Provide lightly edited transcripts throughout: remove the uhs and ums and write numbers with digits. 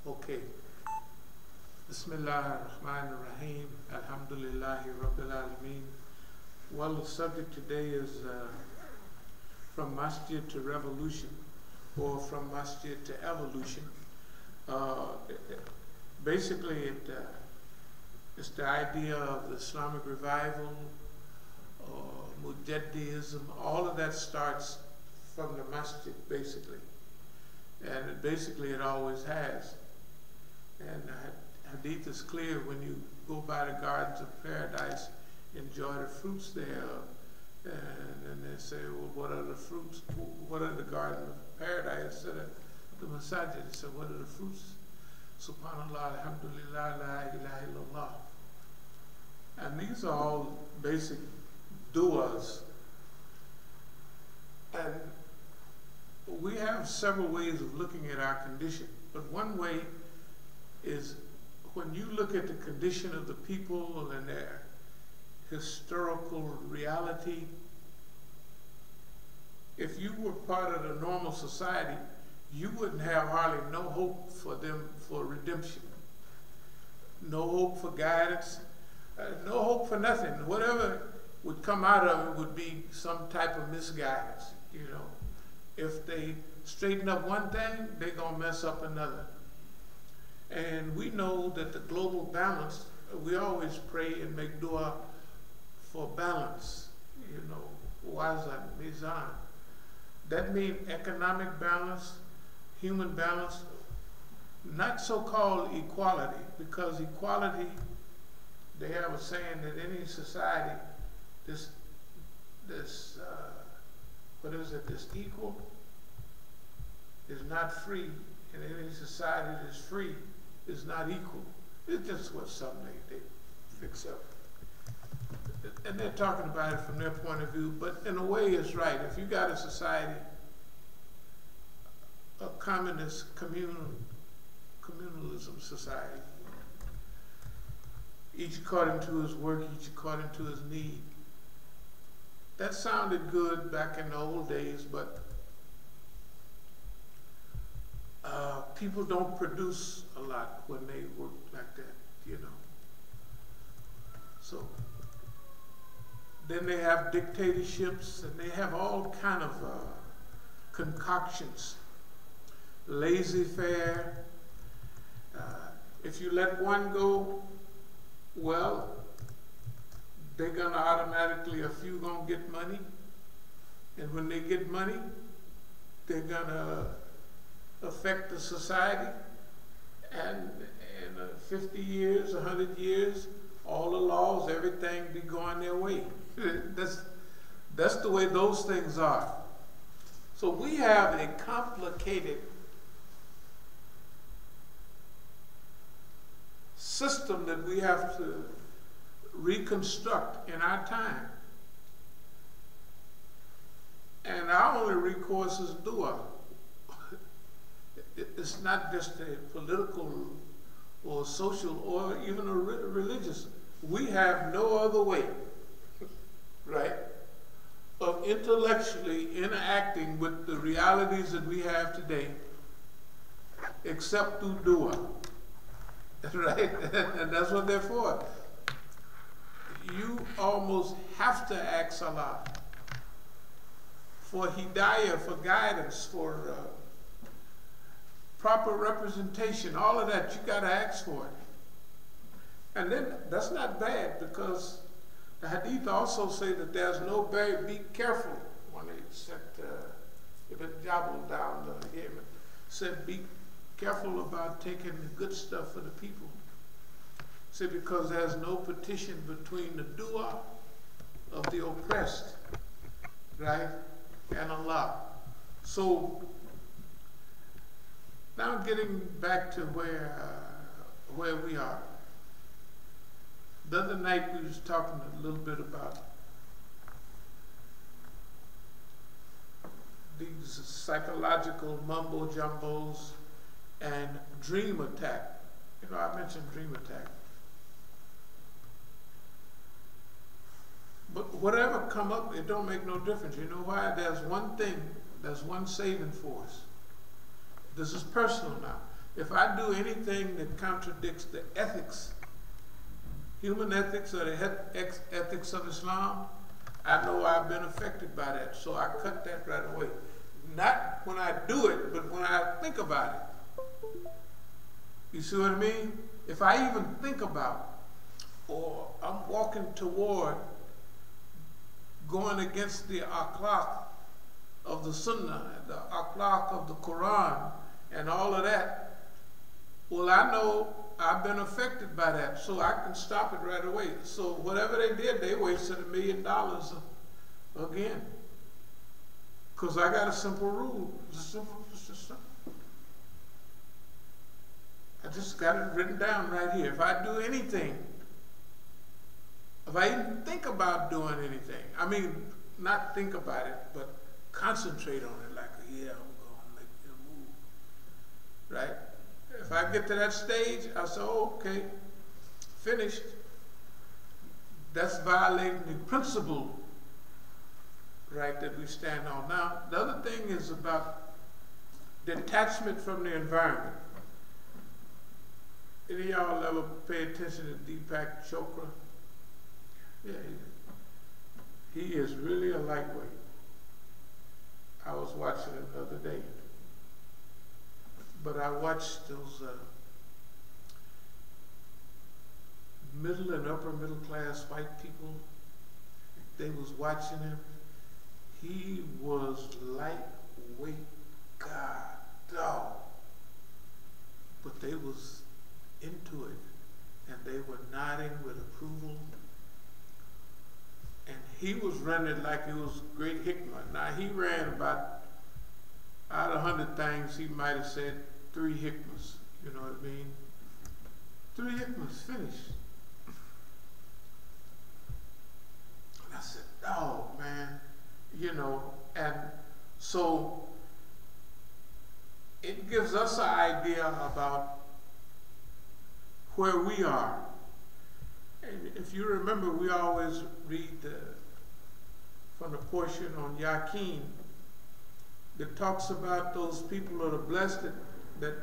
Okay. Bismillah ar-Rahman ar-Rahim. Alhamdulillahi Rabbil Alameen. Well, the subject today is from Masjid to revolution, or from Masjid to evolution. Basically, it's the idea of the Islamic revival, Mujaddidism. All of that starts from the Masjid, basically. And it always has. And hadith is clear: when you go by the gardens of paradise, enjoy the fruits there, and then they say, well, what are the fruits? What are the gardens of paradise? Said the Masjid. They said, what are the fruits? Subhanallah, alhamdulillah, la ilaha illallah. And these are all basic du'as. And we have several ways of looking at our condition, but one way is when you look at the condition of the people and their historical reality. If you were part of the normal society, you wouldn't have hardly no hope for them for redemption, no hope for guidance, no hope for nothing. Whatever would come out of it would be some type of misguidance, you know. If they straighten up one thing, they're going to mess up another. And we know that the global balance, we always pray and make dua for balance, you know, wazan, mizan. That means economic balance, human balance, not so-called equality, because equality, they have a saying that any society, this equal is not free, and any society that's free is not equal. It's just what some they fix up. And they're talking about it from their point of view, but in a way it's right. If you got a society, a communist, communalism society, each according to his work, each according to his need. That sounded good back in the old days, but people don't produce a lot when they work like that, you know. So then they have dictatorships, and they have all kind of concoctions. Laissez-faire. If you let one go, well, they're gonna automatically, a few gonna get money, and when they get money, they're gonna affect the society, and in 50 years, 100 years, all the laws, everything be going their way. That's the way those things are. So we have a complicated system that we have to reconstruct in our time. And our only recourse is dua. It's not just a political or social or even a religious. We have no other way, right, of intellectually interacting with the realities that we have today except through dua, right? And that's what they're for. You almost have to ask Allah for hidayah, for guidance, for proper representation, all of that. You got to ask for it. And then that's not bad, because the hadith also say that there's no be careful. When they set Ibn Jabal down the Yemen, said be careful about taking the good stuff for the people. Said because there's no petition between the dua of the oppressed, right, and Allah. So now getting back to where we are. The other night we was talking a little bit about these psychological mumbo jumbos and dream attack. You know, I mentioned dream attack. But whatever come up, it don't make no difference. You know why? There's one thing, there's one saving force. This is personal now. If I do anything that contradicts the ethics, human ethics or the ethics of Islam, I know I've been affected by that, so I cut that right away. Not when I do it, but when I think about it. You see what I mean? If I even think about, or I'm walking toward going against the akhlaq of the Sunnah, the akhlaq of the Quran, and all of that, well, I know I've been affected by that, so I can stop it right away. So whatever they did, they wasted $1 million again. Because I got a simple rule. It's simple. I just got it written down right here. If I do anything, if I even think about doing anything, I mean, not think about it, but concentrate on it like, yeah, I'm going to make a move. Right? If I get to that stage, I say, oh, okay, finished. That's violating the principle, right, that we stand on. Now, the other thing is about detachment from the environment. Any of y'all ever pay attention to Deepak Chopra? Yeah, he is really a lightweight. I was watching it the other day. But I watched those middle and upper middle class white people. They was watching him. He was lightweight, God, dog. But they was into it, and they were nodding with approval. And he was running like it was great hikmah. Now he ran about, out of 100 things, he might have said 3 hikmahs. You know what I mean? 3 hikmahs, finished. And I said, oh man, you know, and so it gives us an idea about where we are. And if you remember, we always read from the portion on Yaqeen that talks about those people that are blessed, that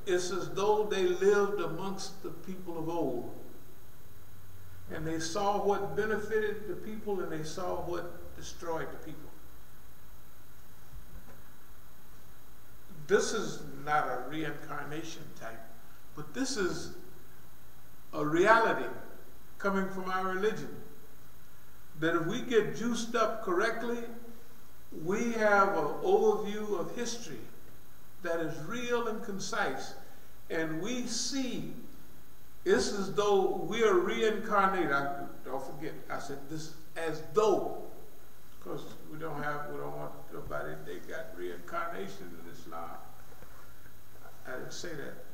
it's as though they lived amongst the people of old. And they saw what benefited the people and they saw what destroyed the people. This is not a reincarnation type, but this is a reality coming from our religion. That if we get juiced up correctly, we have an overview of history that is real and concise. And we see it's as though we are reincarnated. Don't forget, I said this as though, because we don't want nobody, they got reincarnation in Islam. I didn't say that.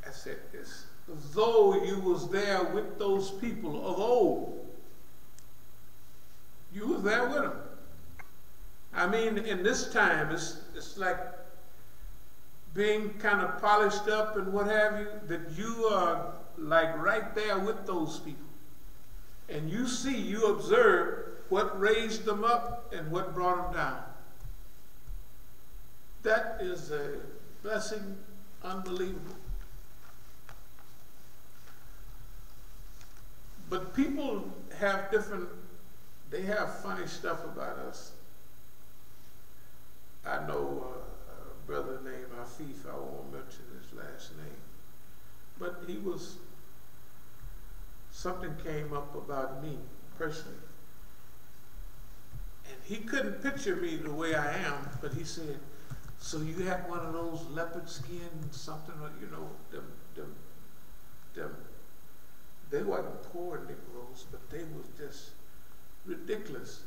I said this. As though you was there with those people of old. You was there with them. I mean, in this time, it's like being kind of polished up and what have you, that you are like right there with those people. And you see, you observe what raised them up and what brought them down. That is a blessing unbelievable. But people have they have funny stuff about us. I know a brother named Afif, I won't mention his last name, but something came up about me personally. And he couldn't picture me the way I am, but he said, so you had one of those leopard skin something, you know, them they wasn't poor Negroes, but they was just ridiculous.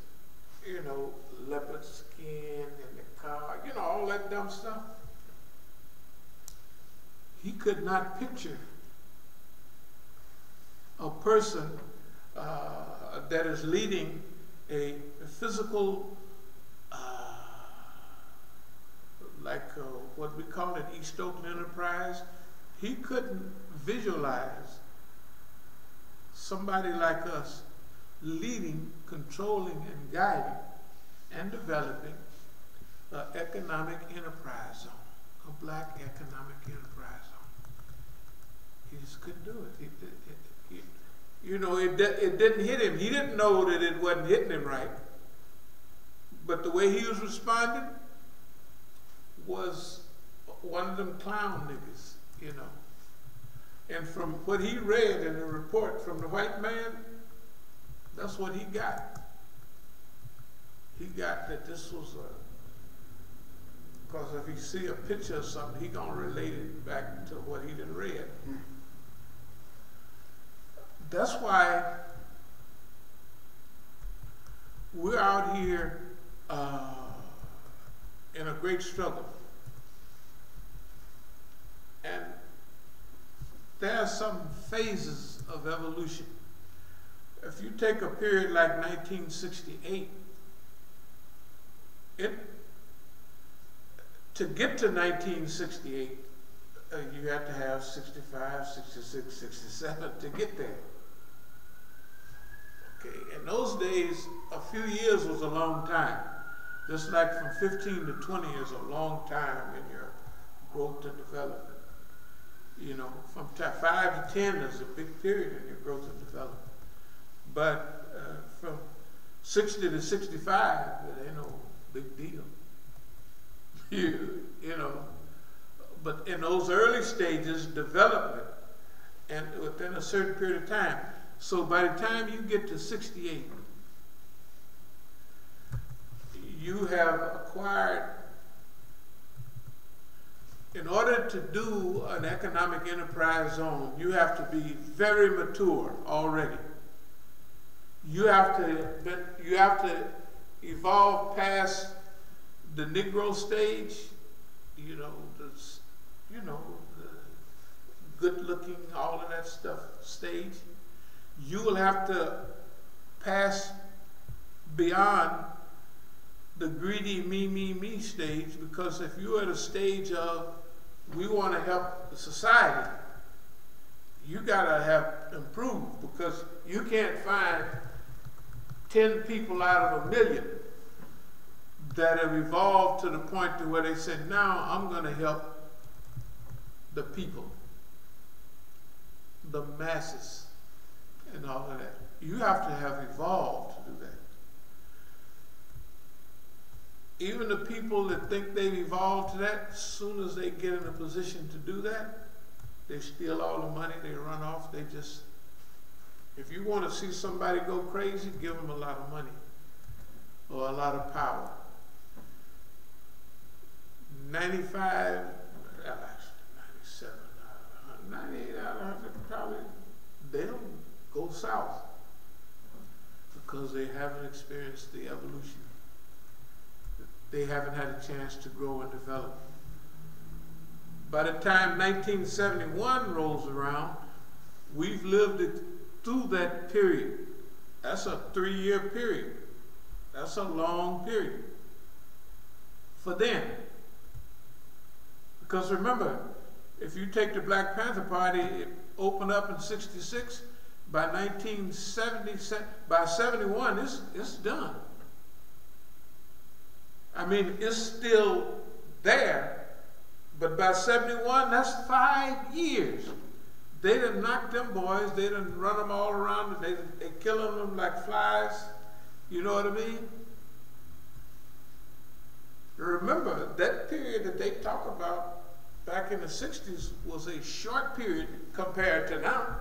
You know, leopard skin in the car, you know, all that dumb stuff. He could not picture a person that is leading a physical, what we call it, East Oakland Enterprise. He couldn't visualize somebody like us leading, controlling, and guiding and developing an economic enterprise zone. black economic enterprise zone. He just couldn't do it. You know, it didn't hit him. He didn't know that it wasn't hitting him right. But the way he was responding was one of them clown niggas, you know. And from what he read in the report from the white man, that's what he got. He got that this was because if he see a picture of something, he gonna relate it back to what he done read. That's why we're out here in a great struggle. And there are some phases of evolution. If you take a period like 1968, to get to 1968, you had to have 65, 66, 67 to get there. Okay, in those days, a few years was a long time. Just like from 15 to 20 is a long time in your growth and development. You know, from 5 to 10 is a big period in your growth and development. But from 60 to 65, it ain't no big deal. You know, but in those early stages, development, and within a certain period of time. So by the time you get to 68, you have acquired, in order to do an economic enterprise zone, you have to be very mature already. You have to evolve past the Negro stage, you know, the good-looking, all of that stuff stage. You will have to pass beyond the greedy me stage, because if you're at a stage of we want to help the society, you gotta have improved, because you can't find 10 people out of 1 million that have evolved to the point to where they said, now I'm going to help the people, the masses, and all of that. You have to have evolved to do that. Even the people that think they've evolved to that, as soon as they get in a position to do that, they steal all the money, they run off, they just, if you want to see somebody go crazy, give them a lot of money or a lot of power. 95, 97, 98 out of 100, probably they'll go south because they haven't experienced the evolution. They haven't had a chance to grow and develop. By the time 1971 rolls around, we've lived through that period. That's a 3-year period. That's a long period for them. Because remember, if you take the Black Panther Party, it opened up in '66. By 1970, by 71, it's done. I mean, it's still there, but by 71, that's 5 years. They done knocked them boys, they done run them all around, they killing them like flies, you know what I mean? Remember, that period that they talk about back in the 60s was a short period compared to now.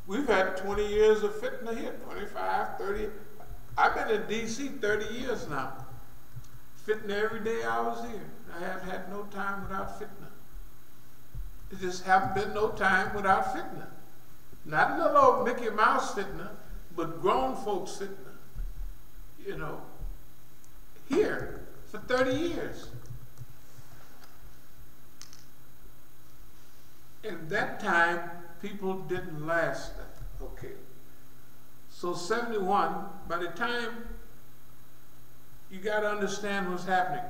We've had 20 years of fitna here, 25, 30. I've been in D.C. 30 years now. Fitna every day I was here. I haven't had no time without fitna. It just haven't been no time without fitna. Not little old Mickey Mouse fitna, but grown folks fitna. You know, here for 30 years. In that time, people didn't last that. Okay. So 71, by the time, you got to understand what's happening.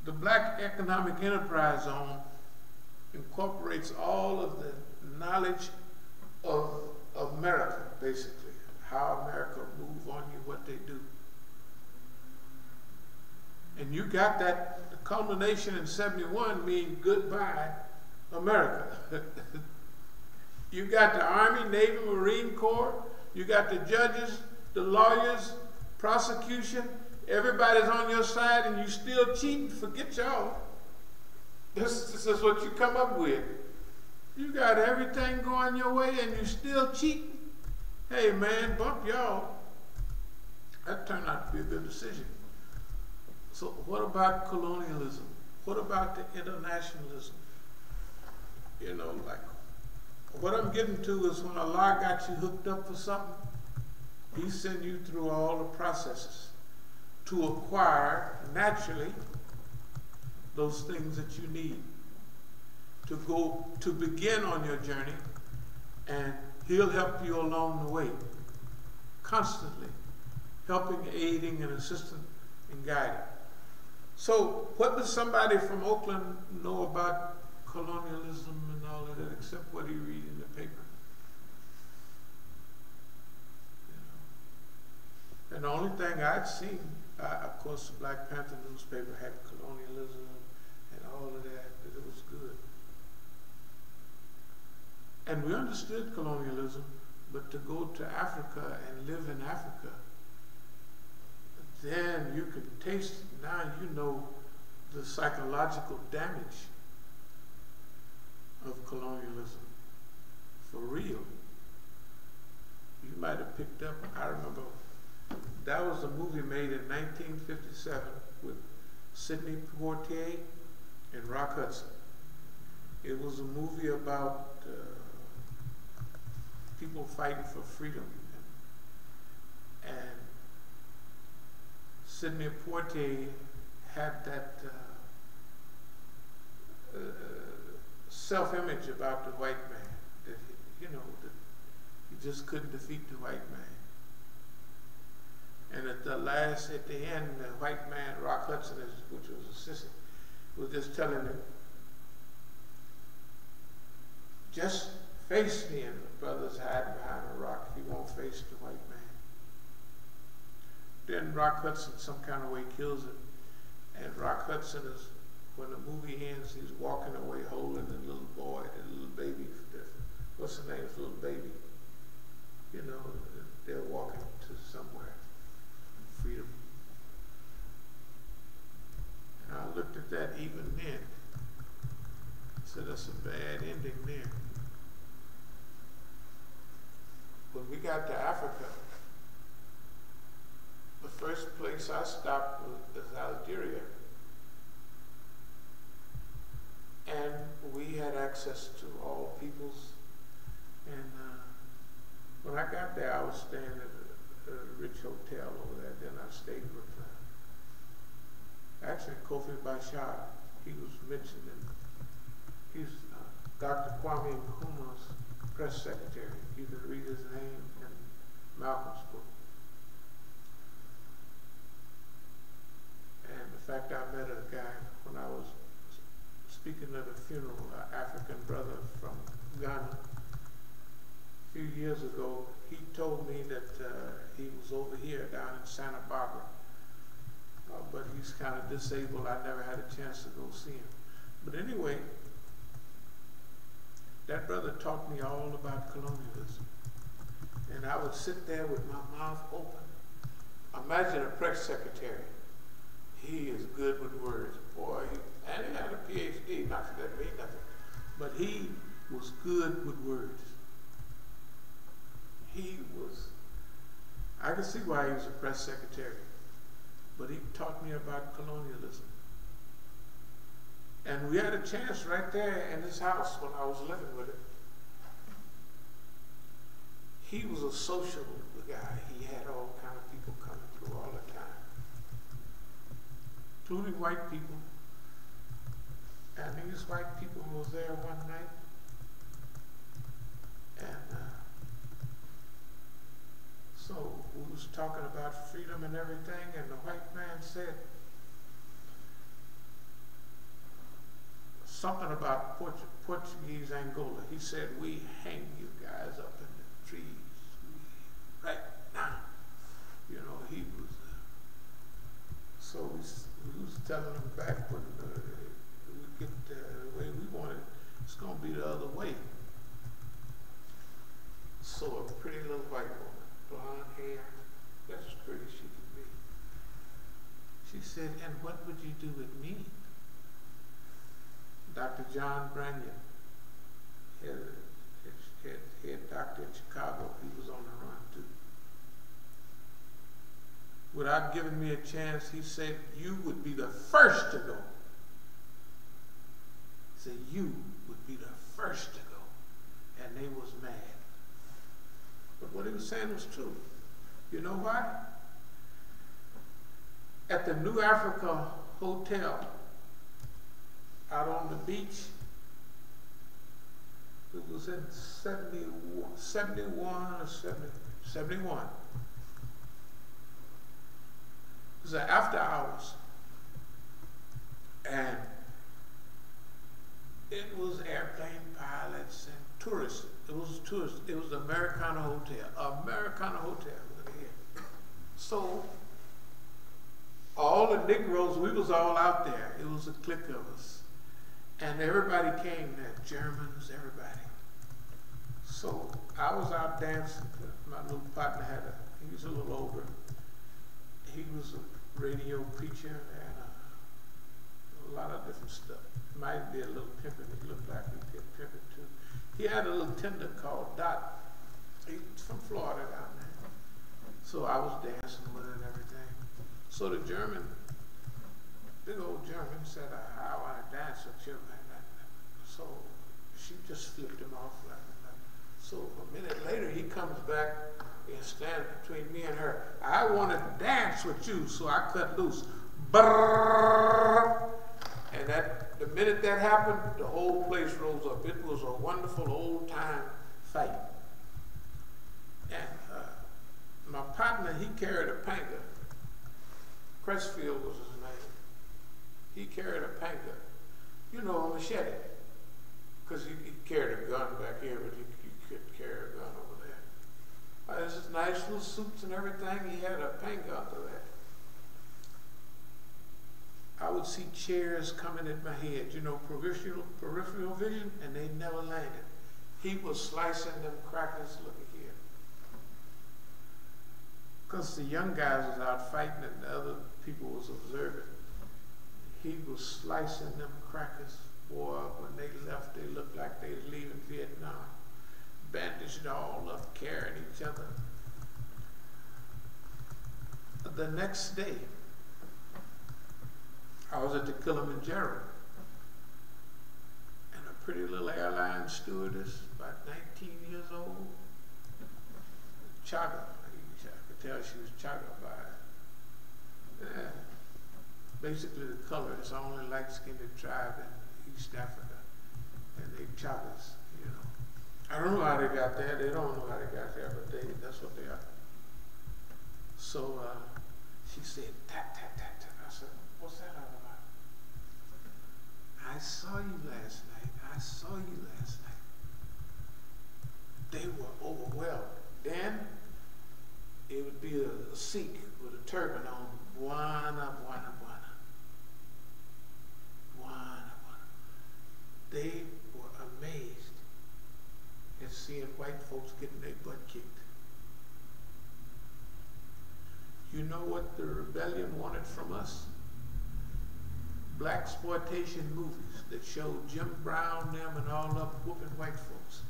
The Black Economic Enterprise Zone incorporates all of the knowledge of America, basically. How America move on you, what they do. And you got that, the culmination in 71 means goodbye, America. You got the Army, Navy, Marine Corps, you got the judges, the lawyers, prosecution, everybody's on your side and you still cheating. Forget y'all. This is what you come up with. You got everything going your way and you still cheating. Hey man, bump y'all. That turned out to be a good decision. So what about colonialism? What about the internationalism? You know, like, what I'm getting to is when Allah got you hooked up for something, He sent you through all the processes to acquire, naturally, those things that you need to begin on your journey, and He'll help you along the way, constantly, helping, aiding, and assisting, and guiding. So, what does somebody from Oakland know about colonialism and all of that, except what he read in the paper? You know? And the only thing I'd seen, of course, the Black Panther newspaper had colonialism and all of that, but it was good. And we understood colonialism, but to go to Africa and live in Africa, then you can taste, now you know the psychological damage of colonialism. For real. You might have picked up, I remember, that was a movie made in 1957 with Sidney Poitier and Rock Hudson. It was a movie about people fighting for freedom. And Sidney Poitier had that self-image about the white man, that you know, that he just couldn't defeat the white man. And at the end, the white man, Rock Hudson, which was a sissy, was just telling him, just face me, and the brother's hiding behind a rock. He won't face the white man. Then Rock Hudson some kind of way kills him. And Rock Hudson is, when the movie ends, he's walking away holding the little boy, the little baby. What's the name of the little baby? You know, they're walking to somewhere. Freedom. And I looked at that even then. I said, that's a bad ending there. When we got to Africa, the first place I stopped was Algeria. And we had access to all peoples. And when I got there, I was staying at a rich hotel over there. Then I stayed with, actually, Kofi Bashar. He was mentioned in, he's Dr. Kwame Nkrumah's press secretary. You can read his name in Malcolm's book. And in fact, I met a guy when I was speaking at a funeral, an African brother from Ghana. A few years ago, he told me that he was over here down in Santa Barbara, but he's kind of disabled. I never had a chance to go see him. But anyway, that brother taught me all about colonialism. And I would sit there with my mouth open. Imagine a press secretary. He is good with words, boy. And he had a PhD, not that that means nothing. But he was good with words. He was, I can see why he was a press secretary. But he taught me about colonialism. And we had a chance right there in his house when I was living with him. He was a social guy. He had all kind of people coming through all the time, including white people. And these white people was there one night, and so we was talking about freedom and everything, and the white man said something about Portuguese Angola. He said, we hang you guys up in the trees right now. You know, he was, so we was telling them back when we get the way we want it, it's going to be the other way. So a pretty little white woman, blonde hair, that's as pretty as she could be. She said, and what would you do with me? Dr. John Branyan, head doctor in Chicago, he was on the run too. Without giving me a chance, he said, you would be the first to go. He said, you would be the first to go. And they was mad. But what he was saying was true. You know why? At the New Africa Hotel out on the beach, it was in 71 or 71. It was after hours. And it was airplane pilots and tourists. It was tourists. It was the Americana Hotel. Americana Hotel. Look here. So all the Negroes, we was all out there. It was a clique of us. And everybody came there, Germans, everybody. So I was out dancing. My little partner he was a little older. He was a radio preacher and a lot of different stuff. Might be a little pimping. He looked like he did pimping too. He had a little tender called Dot. He's from Florida down there. So I was dancing with it and everything. So the German, big old German said, I want to dance with you. So she just flipped him off like that. So a minute later, he comes back and stands between me and her. I want to dance with you, so I cut loose. Brrr! And the minute that happened, the whole place rose up. It was a wonderful old-time fight. And my partner, he carried a panga. Crestfield was his name. He carried a panga. You know, a machete. Because he carried a gun back here, but you couldn't carry a gun over there. There's this nice little suits and everything. He had a panga under that. I would see chairs coming at my head, you know, peripheral vision, and they never landed. He was slicing them crackers, look at here. Because the young guys was out fighting and the other people was observing. He was slicing them crackers. Boy, when they left, they looked like they was leaving Vietnam. Bandaged all up, carrying each other. The next day, I was at the Kilimanjaro, and a pretty little airline stewardess, about 19 years old, Chaga. I could tell she was Chaga by it. Yeah. Basically, the color is only light-skinned tribe in East Africa, and they Chagas, you know. I don't know how they got there. They don't know how they got there, but that's what they are. So she said, tap, tap, tap, tap. I said, what's that all about? I saw you last night. I saw you last night. They were overwhelmed. Then it would be a Sikh with a turban on. Buana, buana, buana. Buana, buana. They were amazed at seeing white folks getting their butt kicked. You know what the rebellion wanted from us? Blaxploitation movies that showed Jim Brown, them, and all up whooping white folks.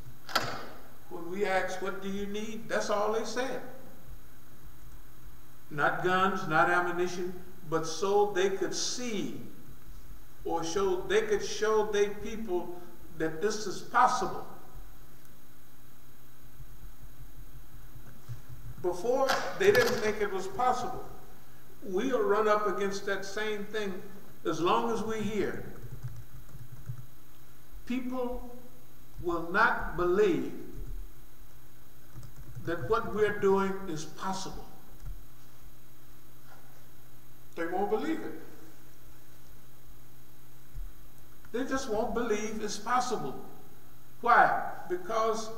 When we asked, what do you need? That's all they said. Not guns, not ammunition, but so they could see or they could show their people that this is possible. Before, they didn't think it was possible. We'll run up against that same thing as long as we're here. People will not believe that what we're doing is possible. They won't believe it. They just won't believe it's possible. Why? Because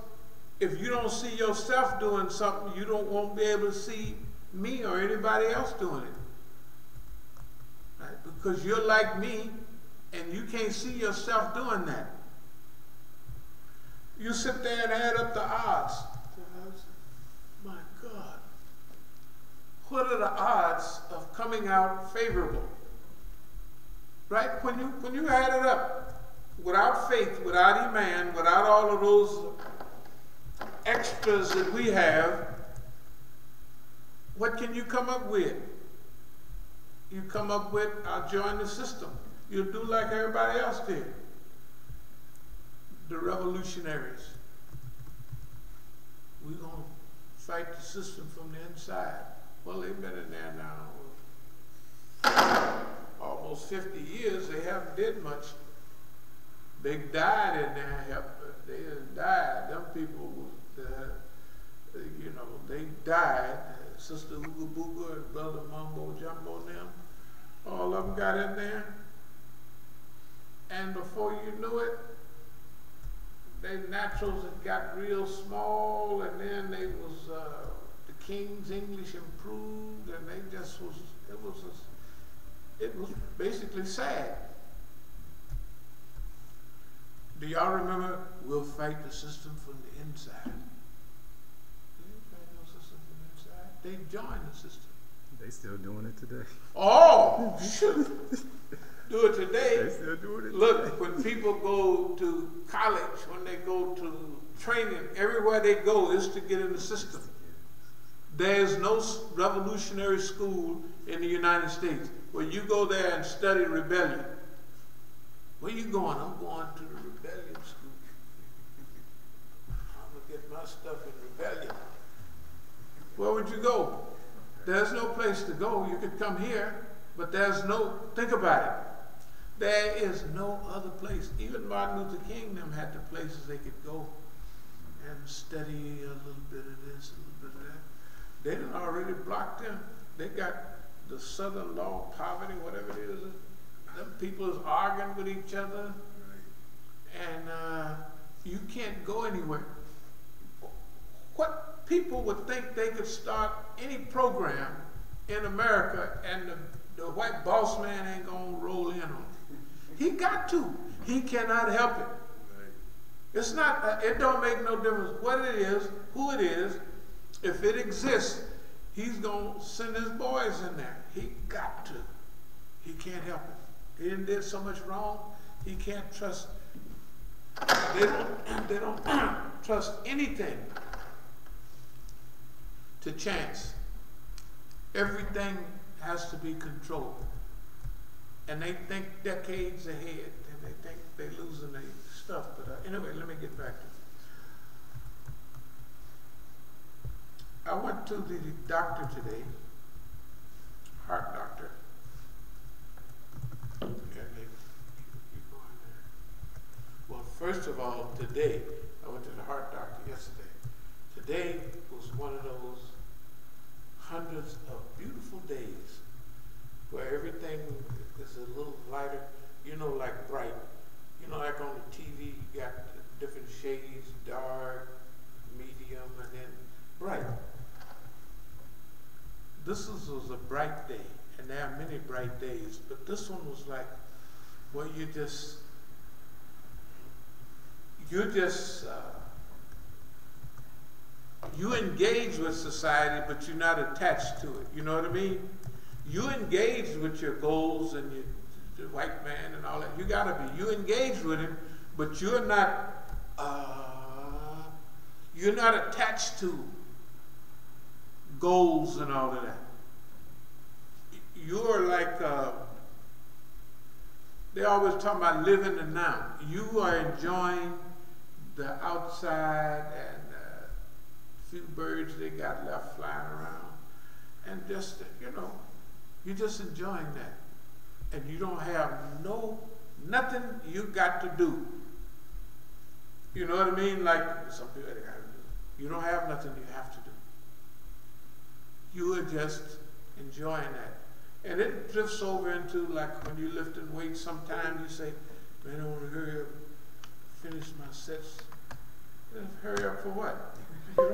if you don't see yourself doing something, you won't be able to see me or anybody else doing it. Right? because you're like me and you can't see yourself doing that. You sit there and add up the odds. My God. What are the odds of coming out favorable? Right? When you add it up, without faith, without Iman, without all of those extras that we have, what can you come up with? You come up with, I'll join the system. You'll do like everybody else did. The revolutionaries. We're going to fight the system from the inside. Well, they've been in there now almost 50 years. They haven't did much. They died in there. They didn't die. Them people, they died. Sister Ooga Booga and Brother Mumbo Jumbo and them, all of them got in there. And before you knew it, they naturals had got real small, and then they was the King's English improved, and they just was it was basically sad. Do y'all remember? We'll fight the system from the inside. They didn't fight no system from the inside. They joined the system. They still doing it today. Oh, shoot. Do it today. They still doing it Look, today. when people go to college, when they go to training, everywhere they go is to get in the system. There's no revolutionary school in the United States where you go there and study rebellion. Where you going? I'm going to the rebellion school. I'm going to get my stuff in rebellion. Where would you go? There's no place to go. You could come here, but there's no, think about it. There is no other place. Even Martin Luther King them had the places they could go and study a little bit of this, a little bit of that. They done already blocked them. They got the Southern law of poverty, whatever it is. Them people is arguing with each other, and you can't go anywhere. What people would think they could start any program in America and the white boss man ain't gonna roll in on it. He got to. He cannot help it. It's not, it don't make no difference what it is, who it is. If it exists, he's gonna send his boys in there. He got to. He can't help it. He done did so much wrong, he can't trust, they don't trust anything to chance. Everything has to be controlled. And they think decades ahead, and they think they're losing their stuff. But anyway, let me get back to it. I went to the doctor today, heart doctor. Well, first of all, today, I went to the heart doctor yesterday. Today was one of those hundreds of beautiful days where everything is a little lighter, you know, like bright. You know, like on the TV, you got different shades, dark, medium, and then bright. This was a bright day, and there are many bright days, but this one was like where you engage with society, but you're not attached to it. You know what I mean? You engage with your goals and the white man and all that. You gotta be. You engage with him, but you're not attached to goals and all of that. You're like, they always talk about living the now. You are enjoying the outside and few birds they got left flying around, and just, you know, you're just enjoying that, and you don't have nothing you got to do. You know what I mean? Like some people they got to do. You don't have nothing you have to do. You are just enjoying that, and it drifts over into like when you're lifting weights. Sometimes you say, "Man, I want to hurry up, finish my sets." Hurry up for what? You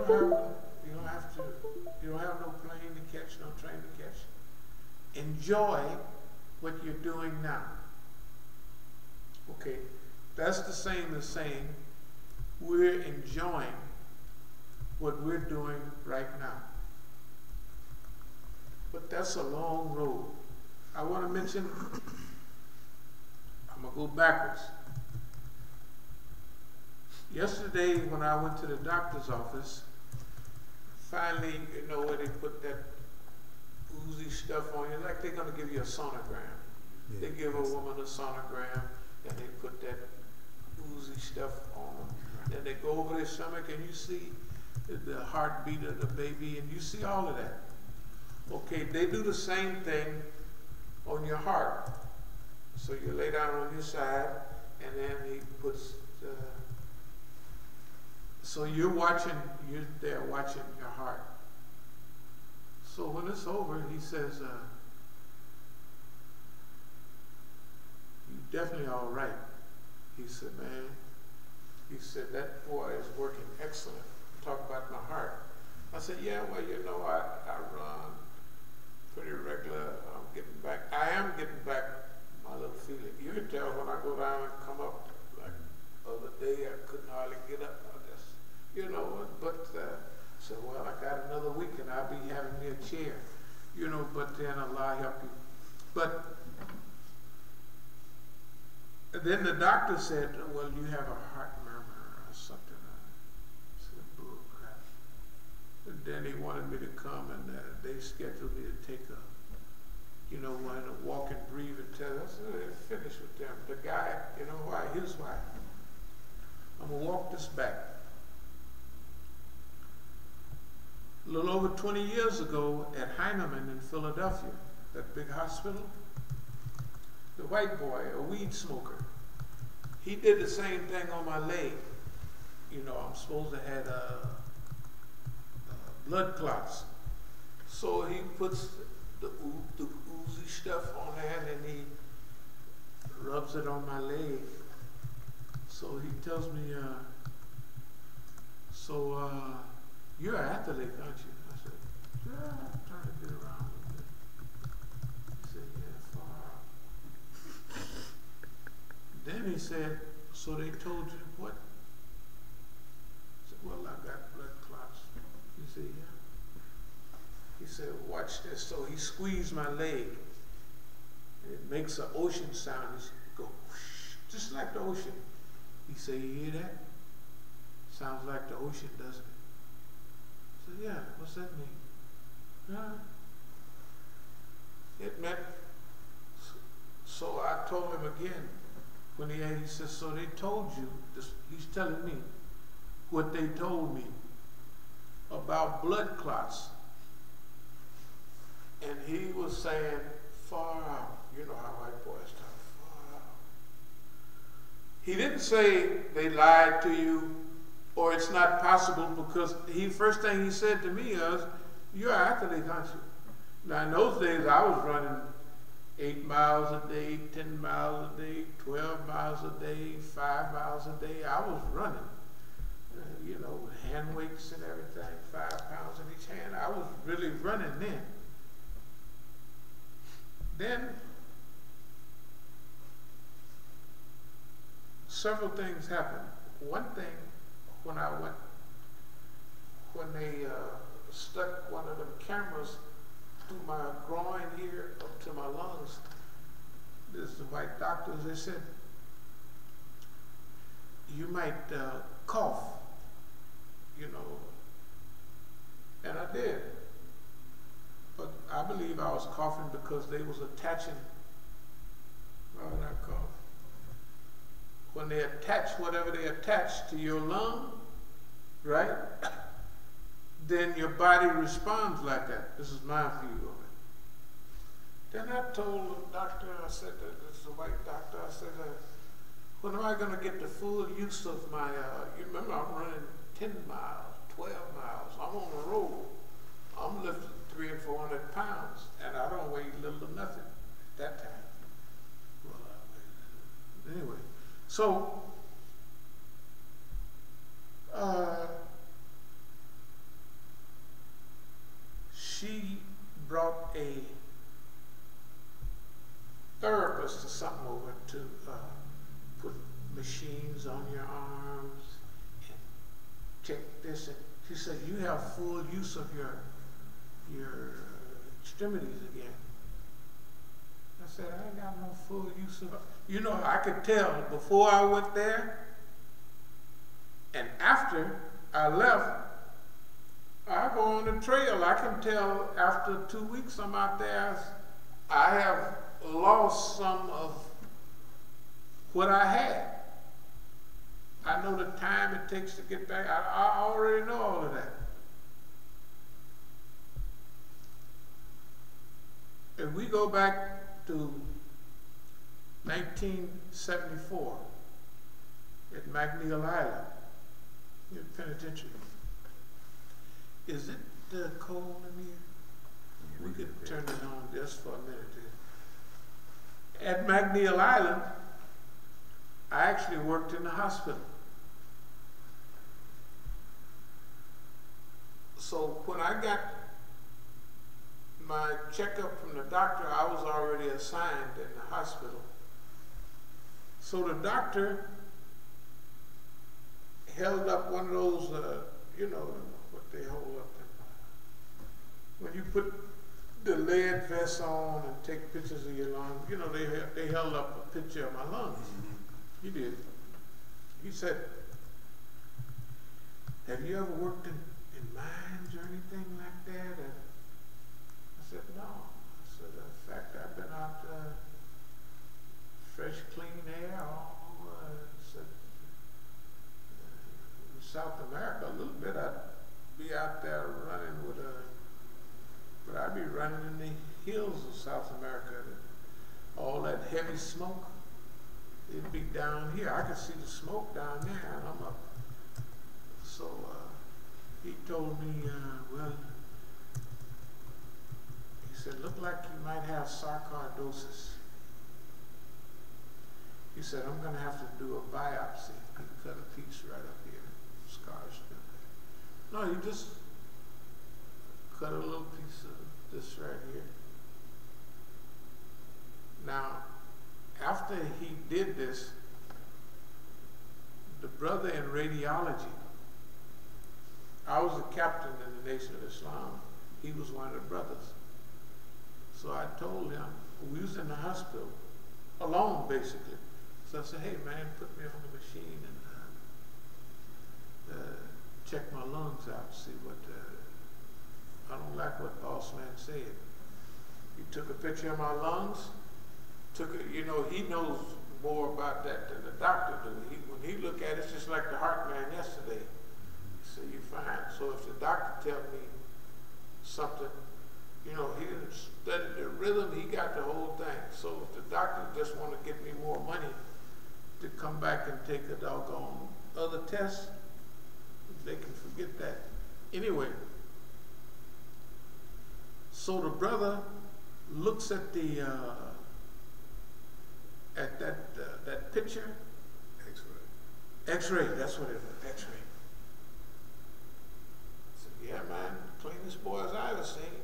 don't have no plane to catch, no train to catch. Enjoy what you're doing now. Okay, that's the same as saying we're enjoying what we're doing right now. But that's a long road. I want to mention, I'm going to go backwards. Yesterday when I went to the doctor's office, finally, you know where they put that oozy stuff on you, like they're going to give you a sonogram. Yeah, they give a woman a sonogram and they put that oozy stuff on them. Then they go over their stomach and you see the heartbeat of the baby and you see all of that. Okay, they do the same thing on your heart. So you lay down on your side and then he puts so you're there watching your heart. So when it's over, he says, you're definitely all right. He said, man, he said, that boy is working excellent. Talk about my heart. I said, yeah, well, you know, I run pretty regular. I am getting back my little feeling. You can tell when I go down and come up, like the other day, I couldn't hardly get up. I just, you know, but so, well, I got another week and I'll be having me a chair, you know, but then Allah help you. But then the doctor said, well, you have a heart murmur or something. I said, bull crap. And then he wanted me to come and they scheduled me to take a, you know, one to walk and breathe and tell us, finish with them. The guy, you know why? Here's why. I'm going to walk this back. A little over 20 years ago at Heinemann in Philadelphia, that big hospital, the white boy, a weed smoker, he did the same thing on my leg. You know, I'm supposed to have blood clots. So he puts the oozy stuff on there and he rubs it on my leg. So he tells me, you're an athlete, aren't you? I said, yeah, I'm trying to get around a little bit. He said, yeah, far out. Then he said, so they told you what? I said, well, I got blood clots. He said, yeah. He said, watch this. So he squeezed my leg. And it makes an ocean sound. He said, go whoosh, just like the ocean. He said, you hear that? Sounds like the ocean, doesn't it? I said, yeah, what's that mean? It meant, so I told him again, when he said, so they told you, this, he's telling me what they told me about blood clots. And he was saying, far out. You know how white boys talk, far out. He didn't say they lied to you or it's not possible, because first thing he said to me was, you're an athlete, aren't you? Now in those days I was running 8 miles a day, 10 miles a day, 12 miles a day, 5 miles a day. I was running, you know, with hand weights and everything, 5 pounds in each hand. I was really running then. Then several things happened. One thing, when they stuck one of them cameras through my groin here up to my lungs, this is the white doctors, they said, you might cough, you know, and I did. But I believe I was coughing because they was attaching, why would I cough? When they attach whatever they attach to your lung, right? Then your body responds like that. This is my view of it. Then I told the doctor, I said, this is a white doctor, I said, when am I going to get the full use of my, you remember I'm running 10 miles, 12 miles, I'm on the road. I'm lifting 300 and 400 pounds, and I don't weigh little or nothing at that time. Well, anyway, so she brought a machines on your arms and check this. And she said, you have full use of your extremities again. I said, I ain't got no full use of it. You know, I could tell before I went there and after I left, I go on the trail. I can tell after 2 weeks I'm out there, I have lost some of what I had. I know the time it takes to get back. I already know all of that. If we go back to 1974 at McNeil Island, in the penitentiary, is it cold in here? We could turn it on just for a minute. At McNeil Island, I actually worked in the hospital. So when I got my checkup from the doctor, I was already assigned in the hospital. So the doctor held up one of those, you know, what they hold up. When you put the lead vest on and take pictures of your lungs, you know, they held up a picture of my lungs. He did. He said, have you ever worked in mines or anything like that? And I said, no. I said, in fact, I've been out fresh, clean air all South America a little bit. I'd be out there running with but I'd be running in the hills of South America. All that heavy smoke, it'd be down here. I could see the smoke down there, and I'm up. So he told me, well, he said, look like you might have sarcoidosis. He said, I'm going to have to do a biopsy. He cut a piece right up here, scars still there. No, he just cut a little piece of this right here. Now, after he did this, the brother in radiology, I was a captain in the Nation of Islam. He was one of the brothers. So I told him, we was in the hospital, alone basically. So I said, hey man, put me on the machine and check my lungs out, see what, I don't like what boss man said. He took a picture of my lungs, you know, he knows more about that than the doctor do. When he look at it, it's just like the heart man yesterday. He said, you fine. So if the doctor tell me something, you know, he didn't study the rhythm, he got the whole thing. So if the doctor just want to give me more money to come back and take a doggone other test, they can forget that. Anyway, so the brother looks at the that picture. X-ray. X-ray, that's what it was. X-ray. I said, yeah, man, cleanest boys I ever seen.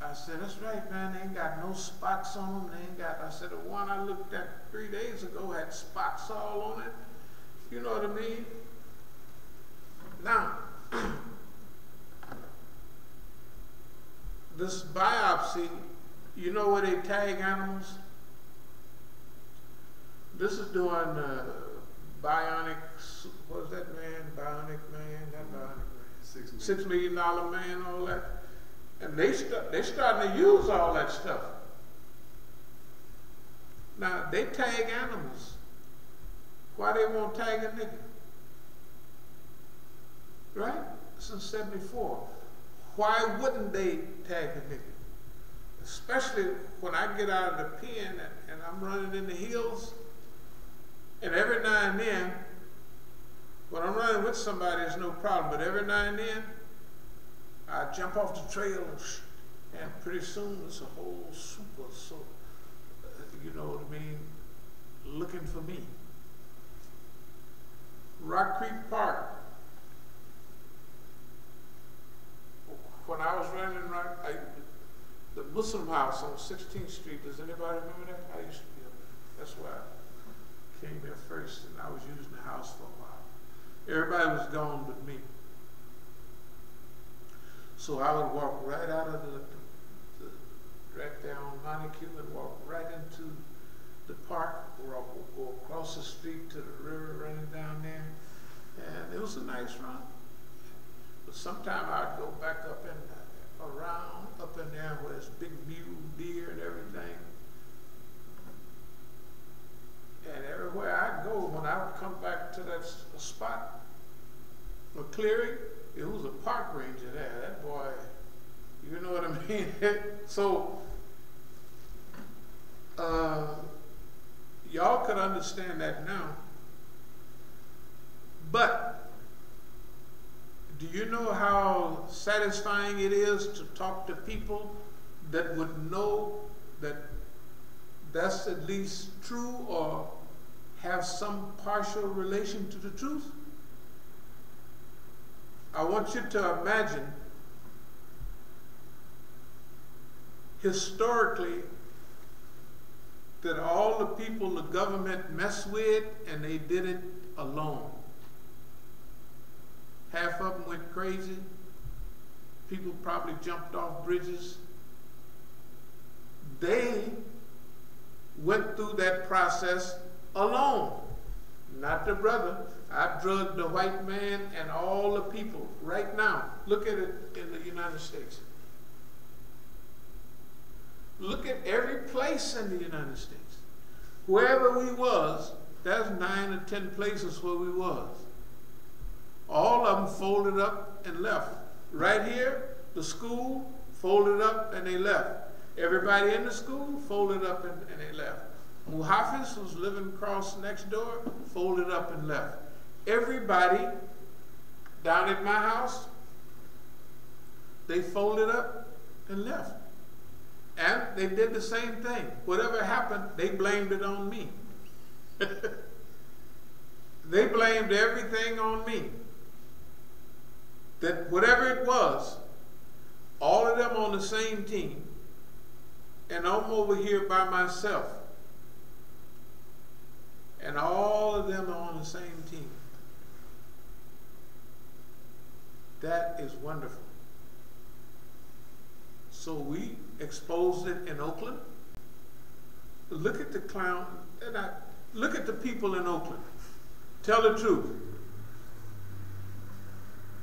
I said, that's right, man. They ain't got no spots on them. They ain't got. I said, the one I looked at 3 days ago had spots all on it. You know what I mean? Now, this biopsy, you know where they tag animals? This is doing bionic, what was that man? Bionic man, that bionic man. $6 million man, all that. And they starting to use all that stuff. Now, they tag animals. Why they won't tag a nigga? Right? Since 74. Why wouldn't they tag a nigga? Especially when I get out of the pen and I'm running in the hills, and every now and then, when I'm running with somebody, it's no problem, but every now and then, I jump off the trail and pretty soon it's a whole super, so, you know what I mean, looking for me. Rock Creek Park. When I was running the Muslim house on 16th Street, does anybody remember that? I used to be up there. That's why I came here first, and I was using the house for a while. Everybody was gone but me. So I would walk right out of right there on Montague and walk right into the park, or go across the street to the river running down there. And it was a nice run. But sometime I'd go back up in around up in there where there's big mule deer and everything. And everywhere I go, when I would come back to that spot, a clearing, it was a park ranger there. That boy, you know what I mean? So, y'all could understand that now. But, do you know how satisfying it is to talk to people that would know that that's at least true or have some partial relation to the truth? I want you to imagine historically that all the people the government messed with, and they did it alone. Half of them went crazy. People probably jumped off bridges. They went through that process alone, not the brother. I drugged the white man and all the people right now. Look at it in the United States. Look at every place in the United States. Wherever we was, there's 9 or 10 places where we was. All of them folded up and left. Right here, the school folded up and they left. Everybody in the school folded up and they left. Muhafiz was living across next door, folded up and left. Everybody down at my house, they folded up and left. And they did the same thing. Whatever happened, they blamed it on me. They blamed everything on me. That whatever it was, all of them on the same team, and I'm over here by myself, and all of them are on the same team. That is wonderful. So we exposed it in Oakland. Look at the clown, look at the people in Oakland. Tell the truth.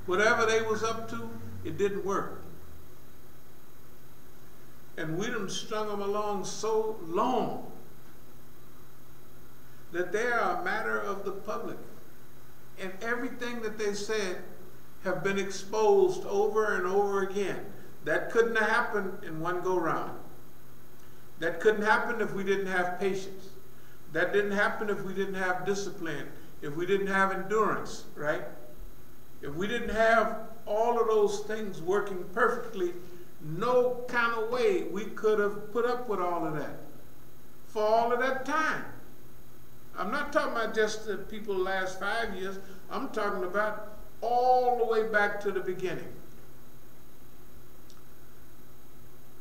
Whatever they was up to, it didn't work. And we done strung them along so long that they are a matter of the public. And everything that they said have been exposed over and over again. That couldn't have happened in one go-round. That couldn't happen if we didn't have patience. That didn't happen if we didn't have discipline, if we didn't have endurance, right? If we didn't have all of those things working perfectly, no kind of way we could have put up with all of that for all of that time. I'm not talking about just the people the last 5 years. I'm talking about all the way back to the beginning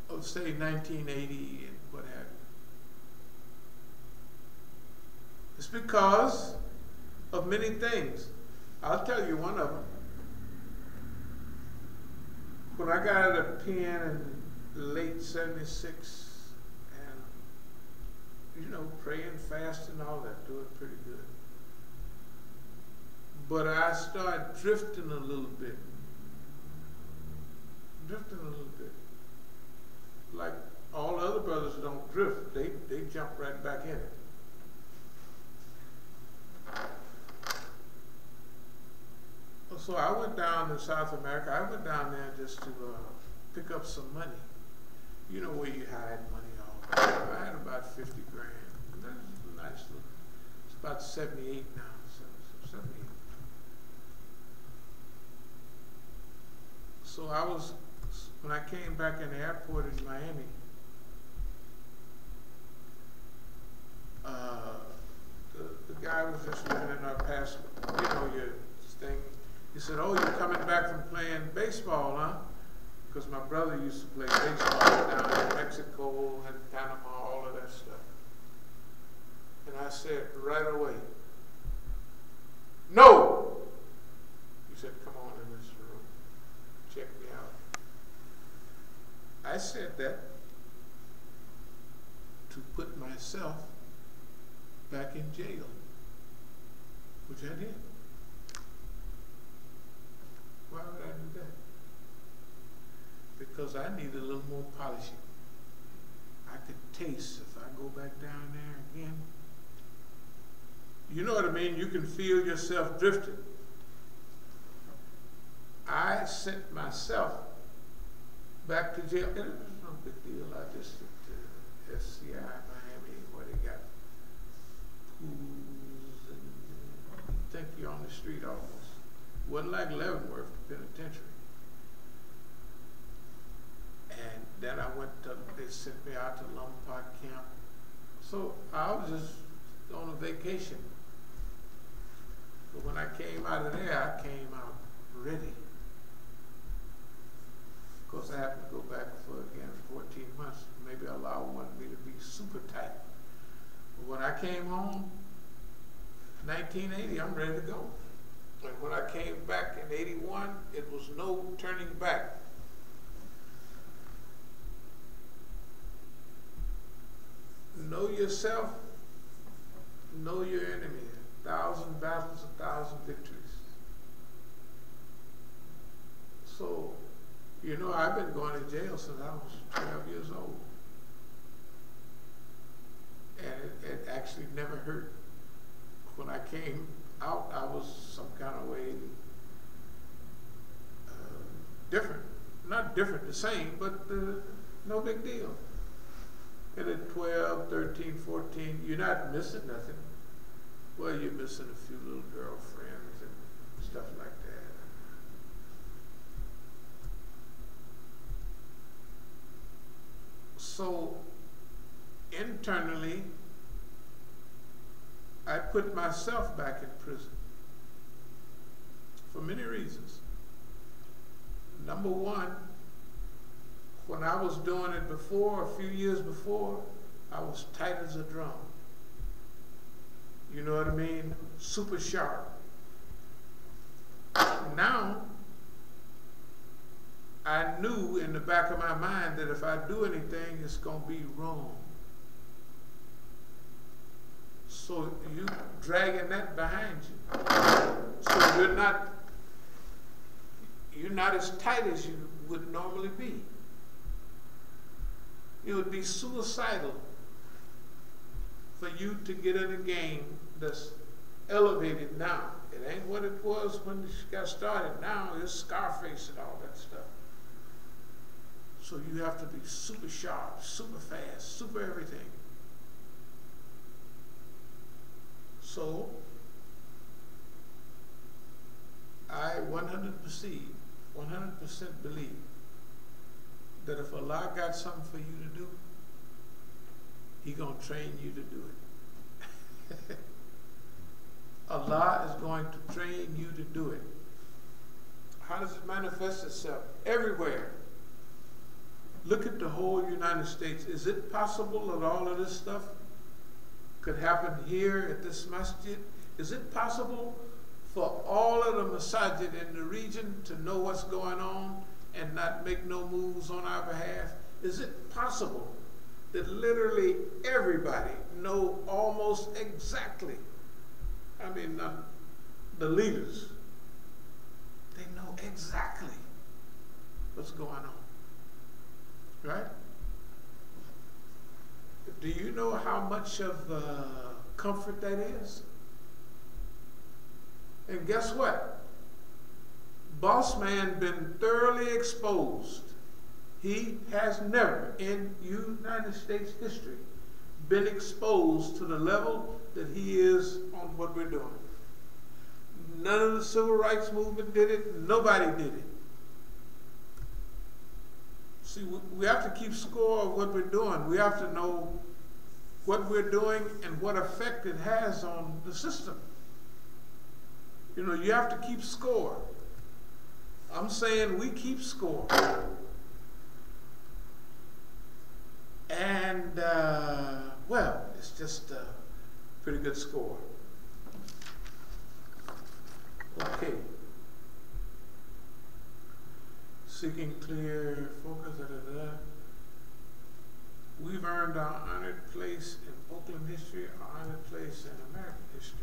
of, say, 1980 and what have you. It's because of many things. I'll tell you one of them. When I got out of the pen in late 76, and, you know, praying, fasting, all that, doing pretty good. But I started drifting a little bit. Drifting a little bit. Like all the other brothers don't drift. They jump right back in it. So I went down to South America. I went down there just to pick up some money. You know where you hide money all the time. I had about 50 grand. That's a nice little, it's about 78 now. 78. So I was, when I came back in the airport in Miami, the guy was just looking at our passport, you know, your thing. He said, "Oh, you're coming back from playing baseball, huh?" Because my brother used to play baseball down in Mexico and Panama, all of that stuff. I said right away, no! He said, come on in this room. Check me out. I said that to put myself back in jail, which I did. Why would I do that? Because I need a little more polishing. I could taste if I go back down there again. You know what I mean? You can feel yourself drifting. I sent myself back to jail. It was no big deal. I just went to SCI Miami where they got pools and you think you're on the street almost. Wasn't like Leavenworth Penitentiary. And then I went to, they sent me out to Lompart Camp. So I was just on a vacation. But when I came out of there, I came out ready. Of course, I happened to go back for, again, 14 months. Maybe Allah wanted me to be super tight. But when I came home, 1980, I'm ready to go. And when I came back in 81, it was no turning back. Know yourself, know your enemy. 1,000 battles, 1,000 victories. So, you know, I've been going to jail since I was 12 years old. And it actually never hurt. When I came out, I was some kind of way different. Not different, the same, but no big deal. And at 12, 13, 14, you're not missing nothing. Well, you're missing a few little girlfriends and stuff like that. So, internally, I put myself back in prison for many reasons. Number one, when I was doing it before, a few years before, I was tight as a drum. You know what I mean? Super sharp. Now, I knew in the back of my mind that if I do anything, it's going to be wrong. So you dragging that behind you. So you're not as tight as you would normally be. It would be suicidal for you to get in a game that's elevated now. It ain't what it was when you got started. Now it's Scarface and all that stuff. So you have to be super sharp, super fast, super everything. So I 100% believe that if Allah got something for you to do, He gonna train you to do it. Allah is going to train you to do it. How does it manifest itself? Everywhere. Look at the whole United States. Is it possible that all of this stuff could happen here at this masjid? Is it possible for all of the masajid in the region to know what's going on and not make no moves on our behalf? Is it possible that literally everybody know almost exactly, I mean, the leaders, they know exactly what's going on, right? Do you know how much of comfort that is? And guess what? Boss man been thoroughly exposed. He has never in United States history been exposed to the level that he is on what we're doing. None of the civil rights movement did it. Nobody did it. See, we have to keep score of what we're doing. We have to know what we're doing and what effect it has on the system. You know, you have to keep score. I'm saying we keep score. And, well, it's just pretty good score. Okay. Seeking clear focus, We've earned our honored place in Oakland history, our honored place in American history.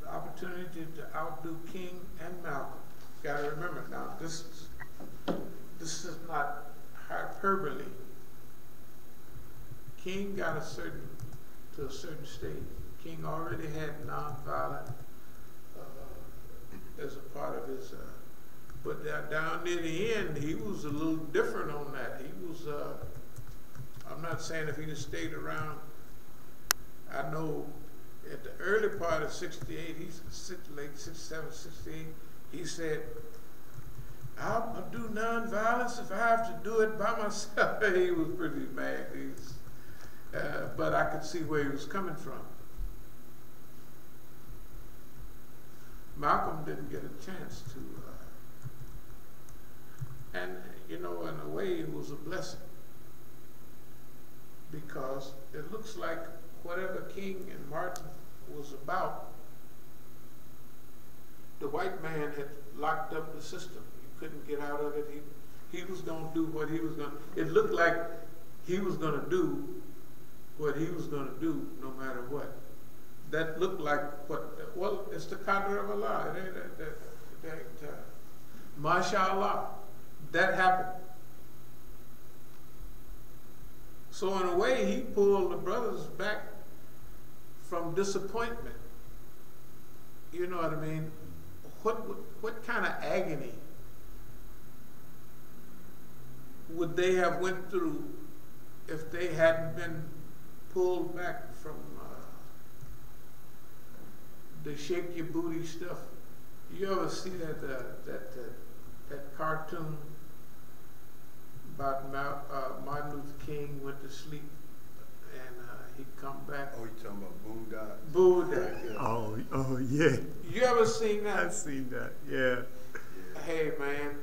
The opportunity to outdo King and Malcolm. Gotta remember now, this is not hyperbole. King got to a certain stage. King already had nonviolent as a part of his, but down near the end, he was a little different on that. He was, I'm not saying if he'd have stayed around. I know at the early part of 68, late 67, 68, he said, I'll do nonviolence if I have to do it by myself. He was pretty mad. But I could see where he was coming from. Malcolm didn't get a chance to, and you know, in a way it was a blessing, because it looks like whatever King and Martin was about, the white man had locked up the system. You couldn't get out of it. He was going to do what he was going to. It looked like he was going to do what he was going to do no matter what. That looked like what, well, it's the qadr of Allah. Mashallah, that happened. So in a way, he pulled the brothers back from disappointment. You know what I mean? What kind of agony would they have went through if they hadn't been pulled back from the shake your booty stuff? You ever see that cartoon about Martin Luther King went to sleep and he'd come back? Oh, you talking about Boondock? Boondock. Yeah. Oh yeah. You ever seen that? I've seen that. Yeah. Hey man,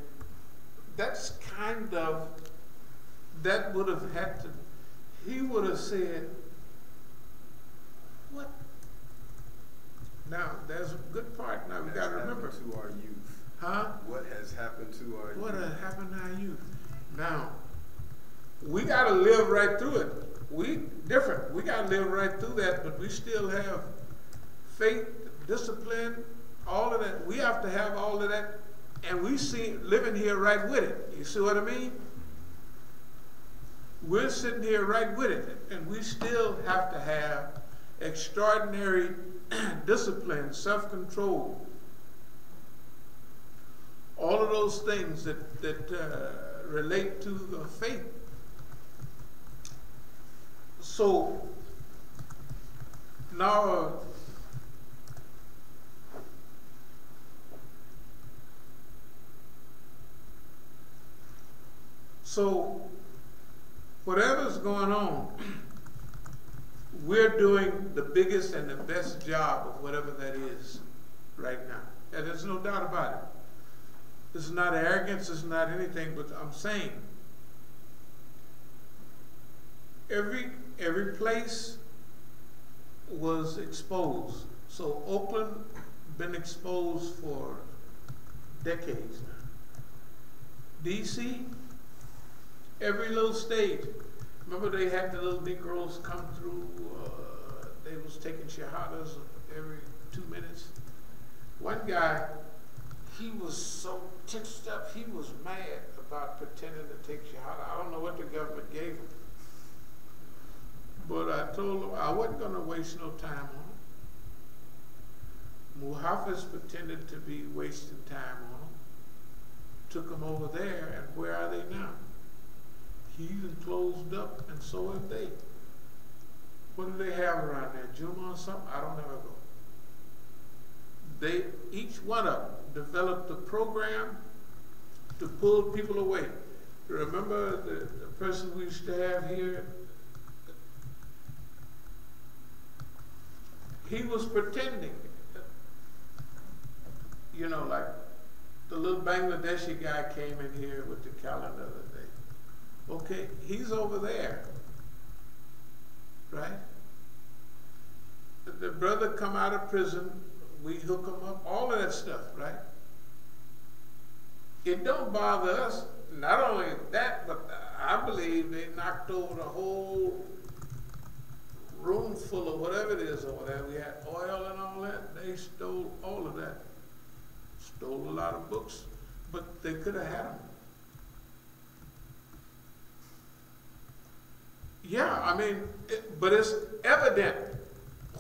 that's kind of, that would have had to, he would have said, what? Now, there's a good part. Now, we got to remember. To our youth. Huh? What has happened to our youth? What has happened to our youth? Now, we got to live right through it. We different. We got to live right through that, but we still have faith, discipline, all of that. We have to have all of that, and we see living here right with it. You see what I mean? We're sitting here right with it, and we still have to have extraordinary discipline, self-control, all of those things that relate to the faith. So now, whatever's going on, we're doing the biggest and the best job of whatever that is right now. And there's no doubt about it. This is not arrogance, this is not anything, but I'm saying every place was exposed. So Oakland been exposed for decades now. DC, every little state. Remember they had the little Negroes come through, they was taking shahadas every 2 minutes. One guy, he was so tensed up, he was mad about pretending to take shahada. I don't know what the government gave him. But I told him I wasn't going to waste no time on him. Muhafiz pretended to be wasting time on him. Took him over there, and where are they now? He's closed up, and so have they. What do they have around there? Juma or something? I don't ever go. They, each one of them, developed a program to pull people away. Remember the person we used to have here? He was pretending, you know, like the little Bangladeshi guy came in here with the calendar the other day. Okay, he's over there. right? The brother come out of prison, we hook him up, all of that stuff, right? It don't bother us. Not only that, but I believe they knocked over the whole room full of whatever it is over there. We had oil and all that. They stole all of that. Stole a lot of books, but they could have had them. Yeah, I mean, but it's evident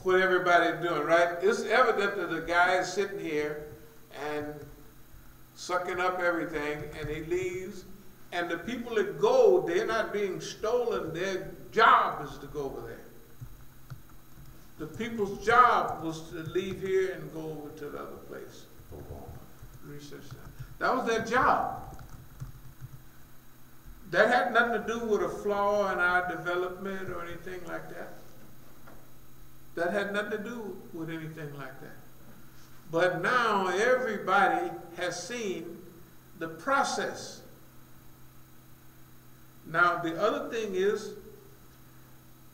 what everybody's doing, right? It's evident that the guy is sitting here and sucking up everything, and he leaves, and the people that go, they're not being stolen. Their job is to go over there. The people's job was to leave here and go over to the other place, over on the research center. That was their job. That had nothing to do with a flaw in our development or anything like that. That had nothing to do with anything like that. But now everybody has seen the process. Now the other thing is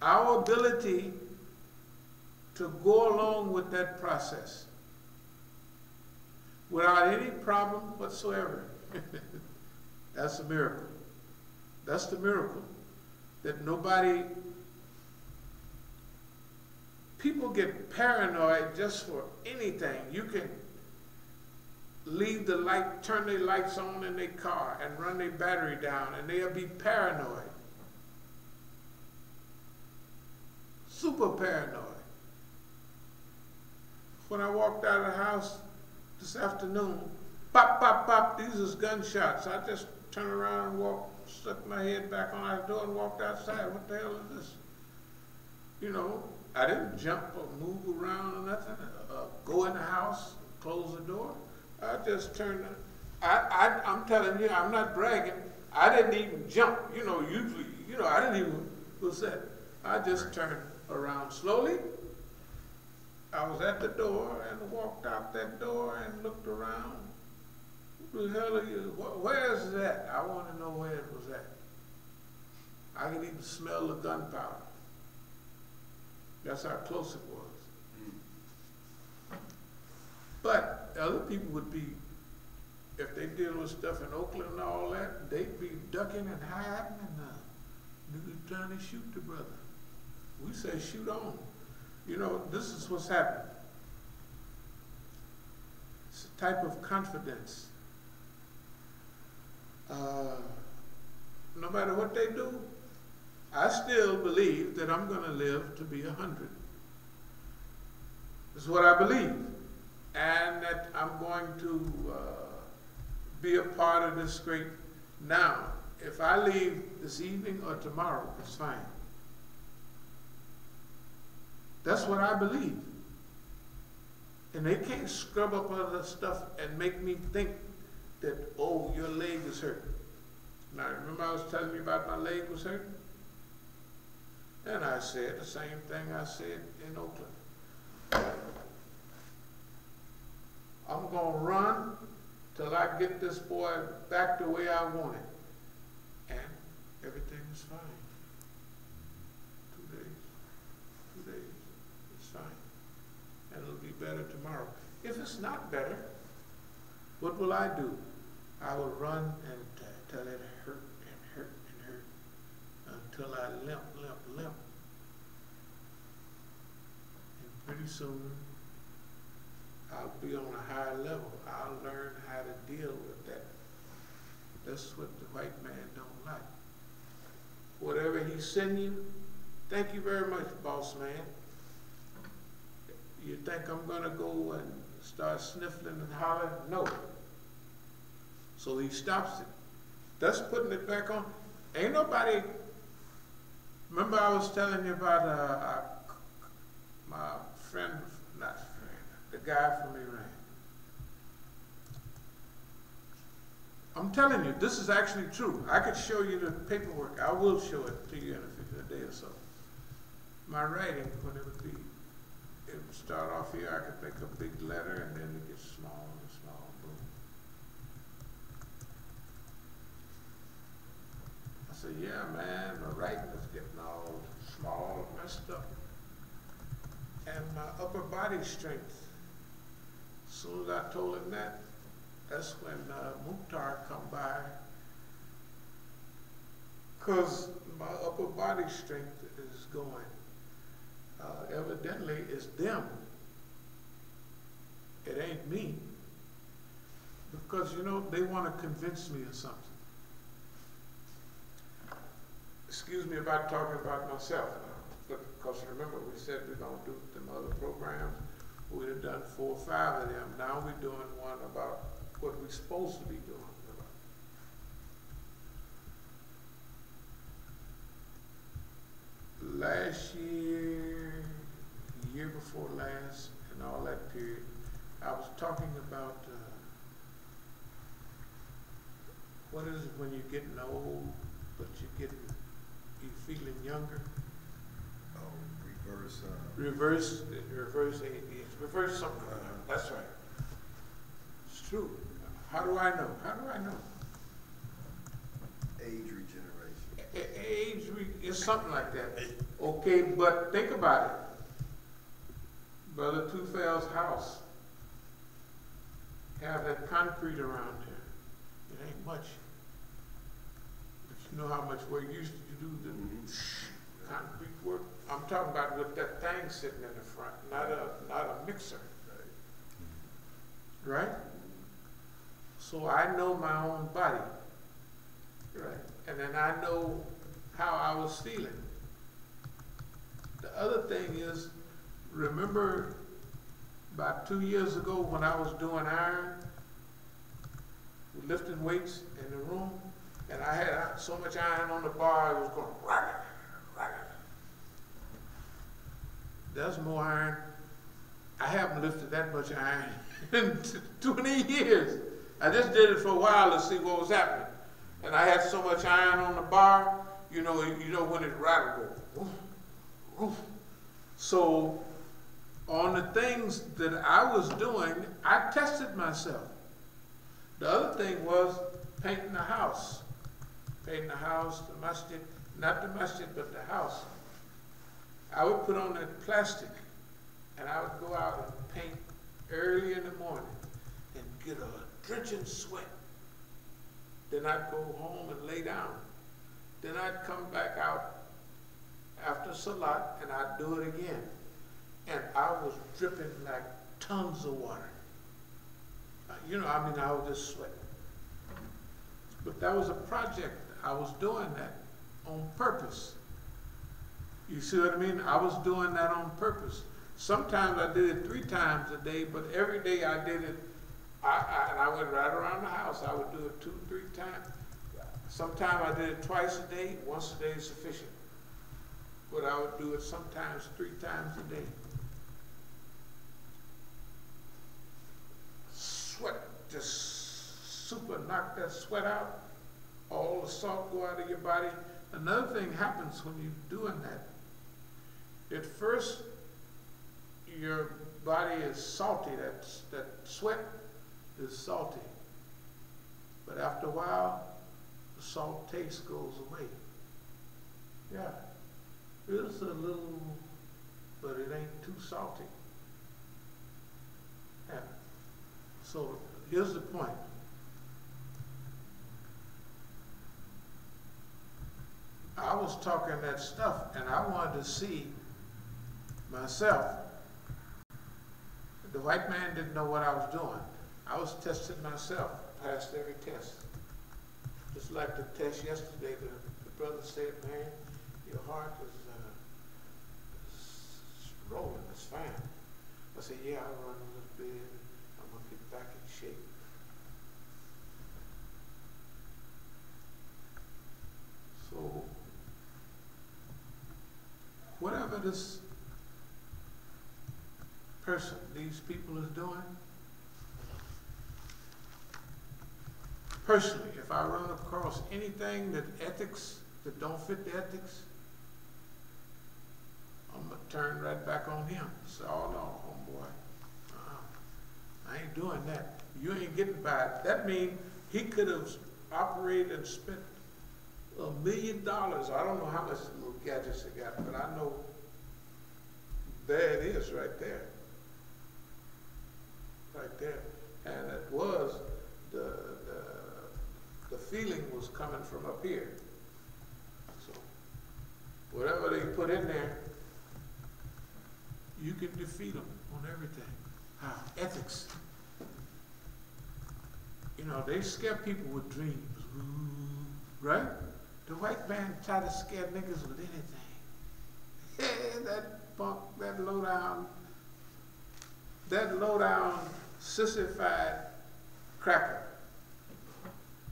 our ability to go along with that process without any problem whatsoever. That's a miracle. That's the miracle. That nobody, people get paranoid just for anything. You can leave the light, turn their lights on in their car and run their battery down and they'll be paranoid. Super paranoid. When I walked out of the house this afternoon, pop, pop, pop, these is gunshots. I just turned around and walked, stuck my head back on the door and walked outside. What the hell is this? You know, I didn't jump or move around or nothing, go in the house, close the door. I just turned, I'm telling you, I'm not bragging. I didn't even jump, usually, I didn't even, what's that? I just turned around slowly. I was at the door and walked out that door and looked around. Who the hell are you? Where is that? I want to know where it was at. I could even smell the gunpowder. That's how close it was. But other people would be, if they deal with stuff in Oakland and all that, they'd be ducking and hiding and niggas trying to shoot the brother. We say shoot on. This is what's happening. It's a type of confidence. No matter what they do, I still believe that I'm going to live to be 100. This is what I believe. And that I'm going to be a part of this great. Now, if I leave this evening or tomorrow, it's fine. That's what I believe. And they can't scrub up other stuff and make me think that, oh, your leg is hurting. Now, remember I was telling you about my leg was hurting? And I said the same thing I said in Oakland. I'm going to run till I get this boy back the way I want it. And everything is fine. 2 days. 2 days. It's fine. And it'll be better tomorrow. If it's not better, what will I do? I will run until it hurt and hurt and hurt until I limp. And pretty soon, I'll be on a higher level. I'll learn how to deal with that. That's what the white man don't like. Whatever he send you, thank you very much, boss man. You think I'm gonna go and start sniffling and hollering? No. So he stops it. That's putting it back on. Ain't nobody, remember I was telling you about my friend, not friend, the guy from Iran. I'm telling you, this is actually true. I could show you the paperwork. I will show it to you in a day or so. My writing, when it would be, it would start off here, I could make a big letter and then it gets small and small, boom. I said, yeah, man, my writing is getting all small, man. messed up. And my upper body strength. As soon as I told him that, that's when Mukhtar come by. Because my upper body strength is going. Evidently, it's them. It ain't me. Because, you know, they want to convince me of something. Excuse me about talking about myself. Because remember, we said we're going to do them other programs. We'd have done 4 or 5 of them. Now we're doing one about what we're supposed to be doing. Last year, year before last, and all that period, I was talking about what is it when you're getting old, but you're feeling younger? Oh, Reverse age, reverse something. That's right. It's true. How do I know? How do I know? Age regeneration. It's something like that. Okay, but think about it. Brother Tufell's house have that concrete around here. It ain't much. But you know how much work you used to do the concrete work? I'm talking about with that thing sitting in the front, not a mixer. Right? So I know my own body. Right? And then I know how I was feeling. The other thing is, remember about 2 years ago when I was doing iron, lifting weights in the room, and I had so much iron on the bar, it was going rack. There's more iron. I haven't lifted that much iron in 20 years. I just did it for a while to see what was happening. And I had so much iron on the bar, you know when it rattled. So on the things that I was doing, I tested myself. The other thing was painting the house. Painting the house, the masjid, not the masjid, but the house. I would put on that plastic and I would go out and paint early in the morning and get a drenching sweat. Then I'd go home and lay down. Then I'd come back out after Salat and I'd do it again. And I was dripping like tons of water. I was just sweating. But that was a project. I was doing that on purpose. You see what I mean? I was doing that on purpose. Sometimes I did it 3 times a day, but every day I did it, and I went right around the house. I would do it 2, 3 times. Sometimes I did it twice a day. Once a day is sufficient. But I would do it sometimes 3 times a day. Sweat, just super knock that sweat out. All the salt go out of your body. Another thing happens when you're doing that. At first, your body is salty. That sweat is salty. But after a while, the salt taste goes away. Yeah. It's a little, but it ain't too salty. Yeah. So here's the point. I was talking that stuff and I wanted to see myself. The white man didn't know what I was doing. I was testing myself, passed every test. Just like the test yesterday, the brother said, man, your heart is rolling, it's fine. I said, yeah, I'll run a little bit. I'm going to get back in shape. So, whatever this person, these people is doing, personally, if I run across anything that don't fit the ethics, I'm going to turn right back on him. Say, oh no, homeboy, I ain't doing that. You ain't getting by it. That means he could have operated and spent $1 million. I don't know how much little gadgets he got, but I know there it is right there. Right there. And it was, the feeling was coming from up here. So, whatever they put in there, you can defeat them on everything. Ethics. You know, they scare people with dreams, right? The white man try to scare niggas with anything. Hey, that punk, that low down, sissified cracker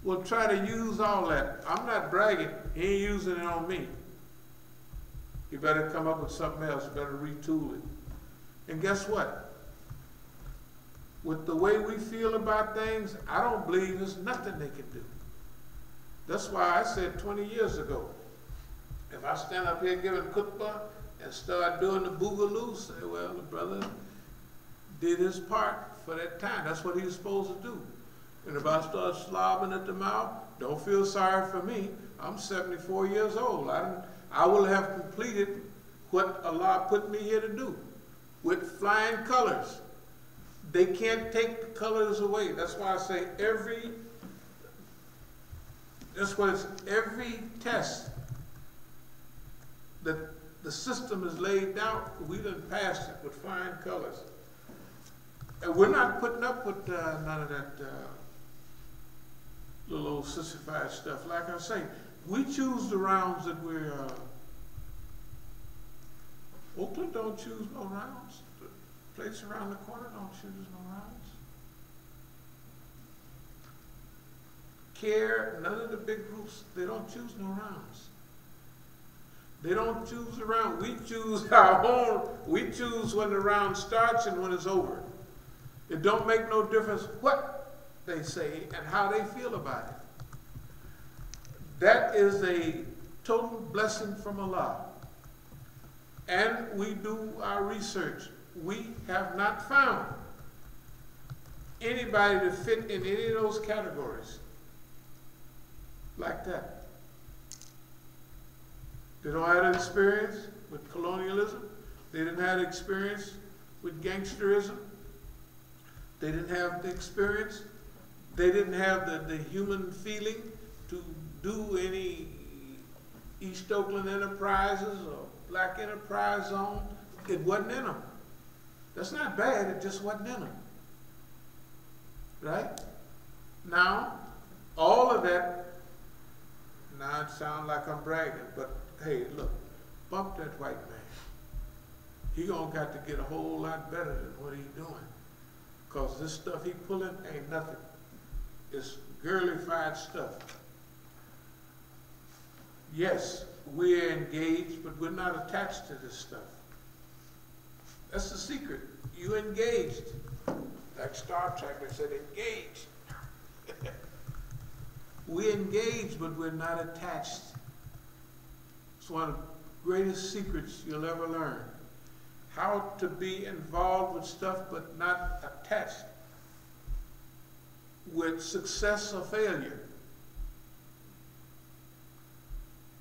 will try to use all that. I'm not bragging, he ain't using it on me. You better come up with something else, you better retool it. And guess what? With the way we feel about things, I don't believe there's nothing they can do. That's why I said 20 years ago, if I stand up here giving khutbah and start doing the boogaloo, say, well, the brother did his part for that time. That's what he was supposed to do. And if I start slobbing at the mouth, don't feel sorry for me. I'm 74 years old. I will have completed what Allah put me here to do with flying colors. They can't take the colors away. That's why I say every test that the system is laid out, we done passed it with flying colors. And we're not putting up with none of that little old sissified stuff. Like I say, we choose the rounds that we're, Oakland don't choose no rounds. The place around the corner don't choose no rounds. CARE, none of the big groups, they don't choose no rounds. They don't choose the round. We choose our own. We choose when the round starts and when it's over. It don't make no difference what they say and how they feel about it. That is a total blessing from Allah. And we do our research. We have not found anybody to fit in any of those categories like that. They don't have experience with colonialism. They didn't have experience with gangsterism. They didn't have the experience. They didn't have the human feeling to do any East Oakland Enterprises or Black Enterprise Zone. It wasn't in them. That's not bad, it just wasn't in them. Right? Now, all of that, now it sounds like I'm bragging, but hey, look, bump that white man. He gonna got to get a whole lot better than what he's doing. Because this stuff he pulling ain't nothing. It's girlified stuff. Yes, we're engaged, but we're not attached to this stuff. That's the secret. You engaged. Like Star Trek, they said engaged. We engaged, but we're not attached. It's one of the greatest secrets you'll ever learn. How to be involved with stuff but not attached with success or failure.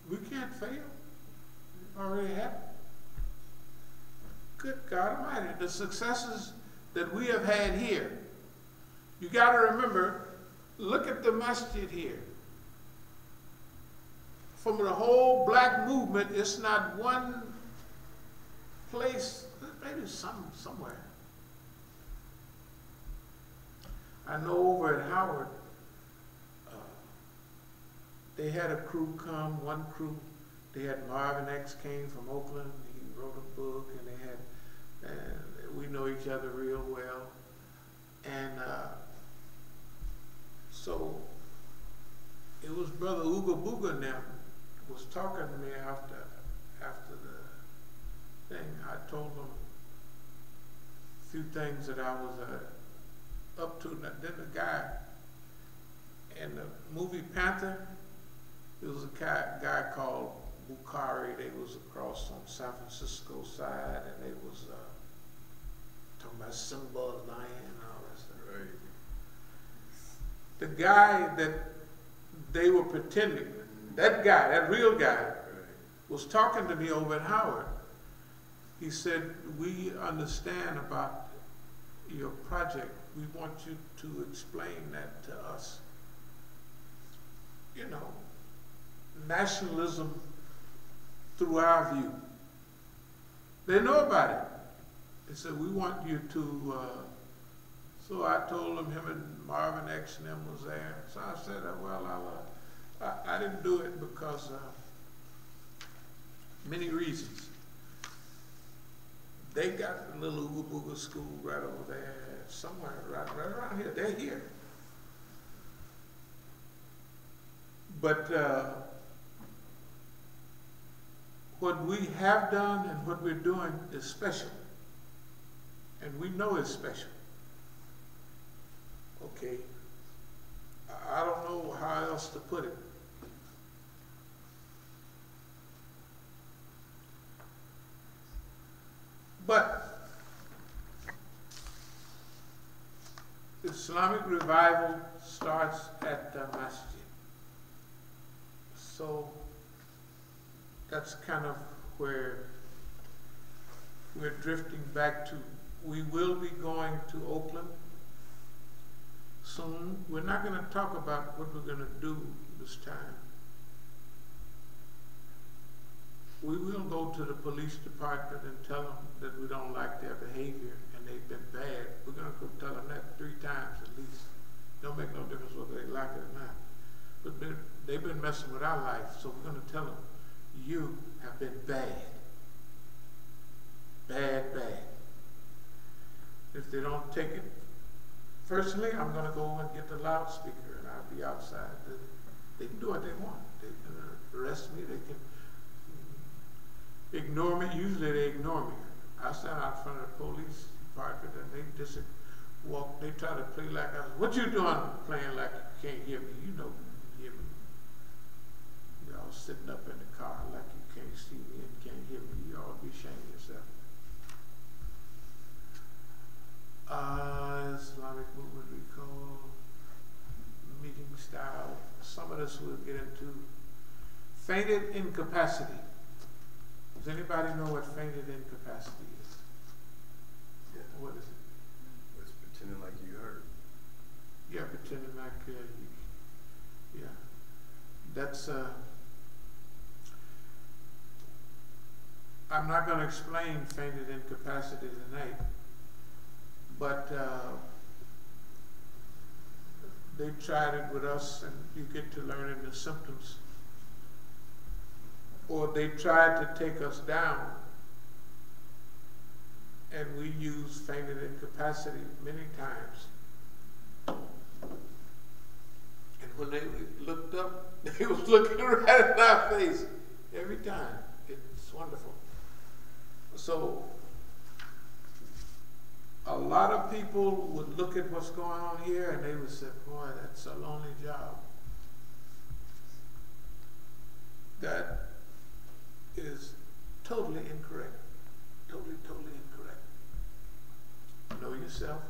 We can't fail. It already happened. Good God Almighty, the successes that we have had here. You got to remember, look at the Masjid here. From the whole black movement, it's not one place, maybe somewhere. I know over at Howard, they had a crew come, one crew. They had Marvin X came from Oakland. He wrote a book, and they had, and we know each other real well. And so it was Brother Ooga Booga now was talking to me after the thing. I told him a few things that I was up to. And then the guy in the movie Panther, there was a guy called Bukhari. They was across on San Francisco side, and they was talking about Simba, lion, and all that stuff. Right. The guy that they were pretending, that guy, that real guy, was talking to me over at Howard. he said, we understand about your project. We want you to explain that to us. You know, nationalism through our view. They know about it. They said, we want you to, so I told him and Marvin X and them was there. So I said, well, I didn't do it because many reasons. They got a little Ooga Booga school right over there, somewhere right around here. They're here. But what we have done and what we're doing is special. And we know it's special. Okay. I don't know how else to put it. But Islamic revival starts at the Masjid. So that's kind of where we're drifting back to. We will be going to Oakland soon. We're not going to talk about what we're going to do this time. We will go to the police department and tell them that we don't like their behavior and they've been bad. We're going to go tell them that 3 times at least. Don't make no difference whether they like it or not. But they've been messing with our life, so we're going to tell them, you have been bad. Bad, bad. If they don't take it personally, I'm going to go and get the loudspeaker and I'll be outside. They can do what they want. They can arrest me, they can ignore me. Usually they ignore me. I stand out in front of the police department and they just walk, they try to play like I was, what you doing playing like you can't hear me? You know you can hear me. Y'all sitting up in the car like you can't see me and can't hear me. You ought to be ashamed of yourself. Islamic movement we call meeting style. Some of this we'll get into. Fainted incapacity. Does anybody know what fainted incapacity is? Yeah. What is it? It's pretending like you hurt. Yeah, pretending like yeah. That's I'm not going to explain fainted incapacity tonight, but they tried it with us, and you get to learning the symptoms. Or they tried to take us down, and we used fainted incapacity many times. And when they looked up, they was looking right in our face every time. It's wonderful. So a lot of people would look at what's going on here and they would say, boy, that's a lonely job. That is totally incorrect. Totally, totally incorrect. Know yourself,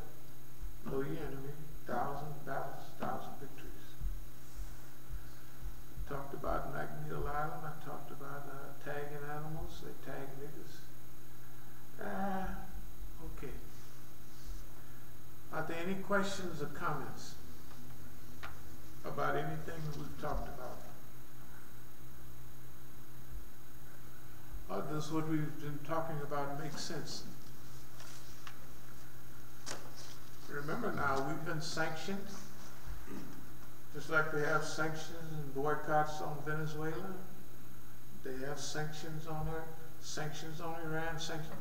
know your enemy, 1,000 battles, 1,000 victories. I talked about McNeil Island, I talked about tagging animals, they tag niggas. Okay. Are there any questions or comments about anything we've talked about? Or does what we've been talking about make sense? Remember now, we've been sanctioned, just like they have sanctions and boycotts on Venezuela. They have sanctions on her, sanctions on Iran, sanctions.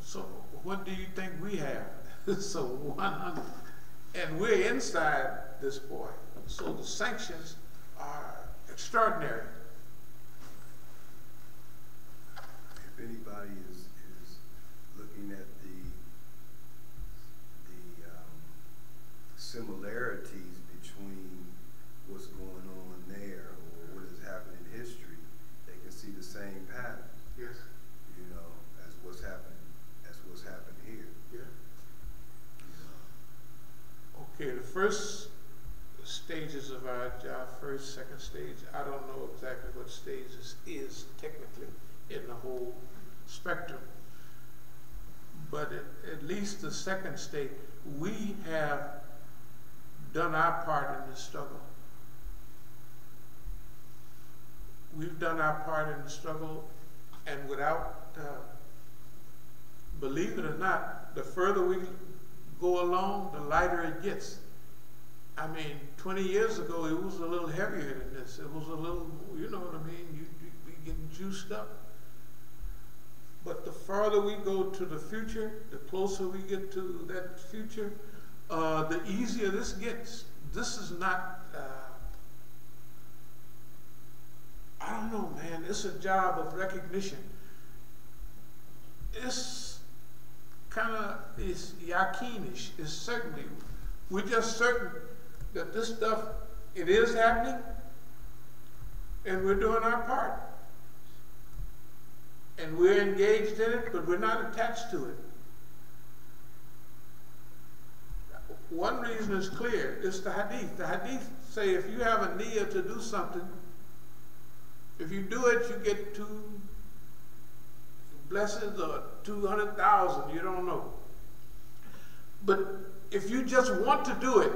So what do you think we have? So 100, and we're inside this boy. So the sanctions are extraordinary. If anybody is looking at the similarities between what's going on there or what has happened in history, they can see the same pattern. Yes. You know, as what's happening here. Yeah. Okay, the first stages of our job, first, second stage, I don't know exactly what stages is technically in the whole spectrum. but at least the second state, we have done our part in the struggle. We've done our part in the struggle, and without, believe it or not, the further we go along, the lighter it gets. I mean, 20 years ago, it was a little heavier than this. It was a little, you know what I mean? You'd be getting juiced up. But the farther we go to the future, the closer we get to that future, the easier this gets. This is not, I don't know, man. It's a job of recognition. It's kind of, it's yakinish. It's certainty. We're just certain that this stuff, it is happening, and we're doing our part. And we're engaged in it, but we're not attached to it. One reason is clear. It's the hadith. The hadith say if you have a niyyah to do something, if you do it, you get 2 blessings or 200,000. You don't know. But if you just want to do it,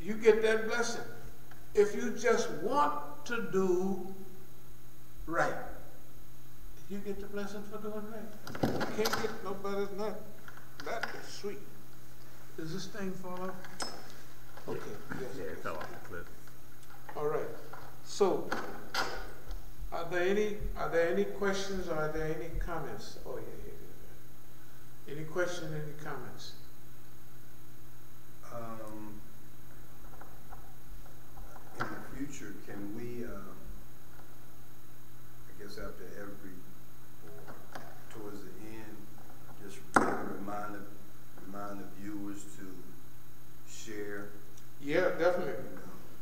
you get that blessing. If you just want to do right, you get the blessing for doing right. You can't get no better than that. That is sweet. Does this thing fall off? Okay. Yes, Yeah, it fell off the cliff. all right. So, are there any questions or are there any comments? Oh yeah. Any questions? Any comments? In the future, can we, I guess after every, or towards the end, just remind the viewers to share? Yeah, definitely.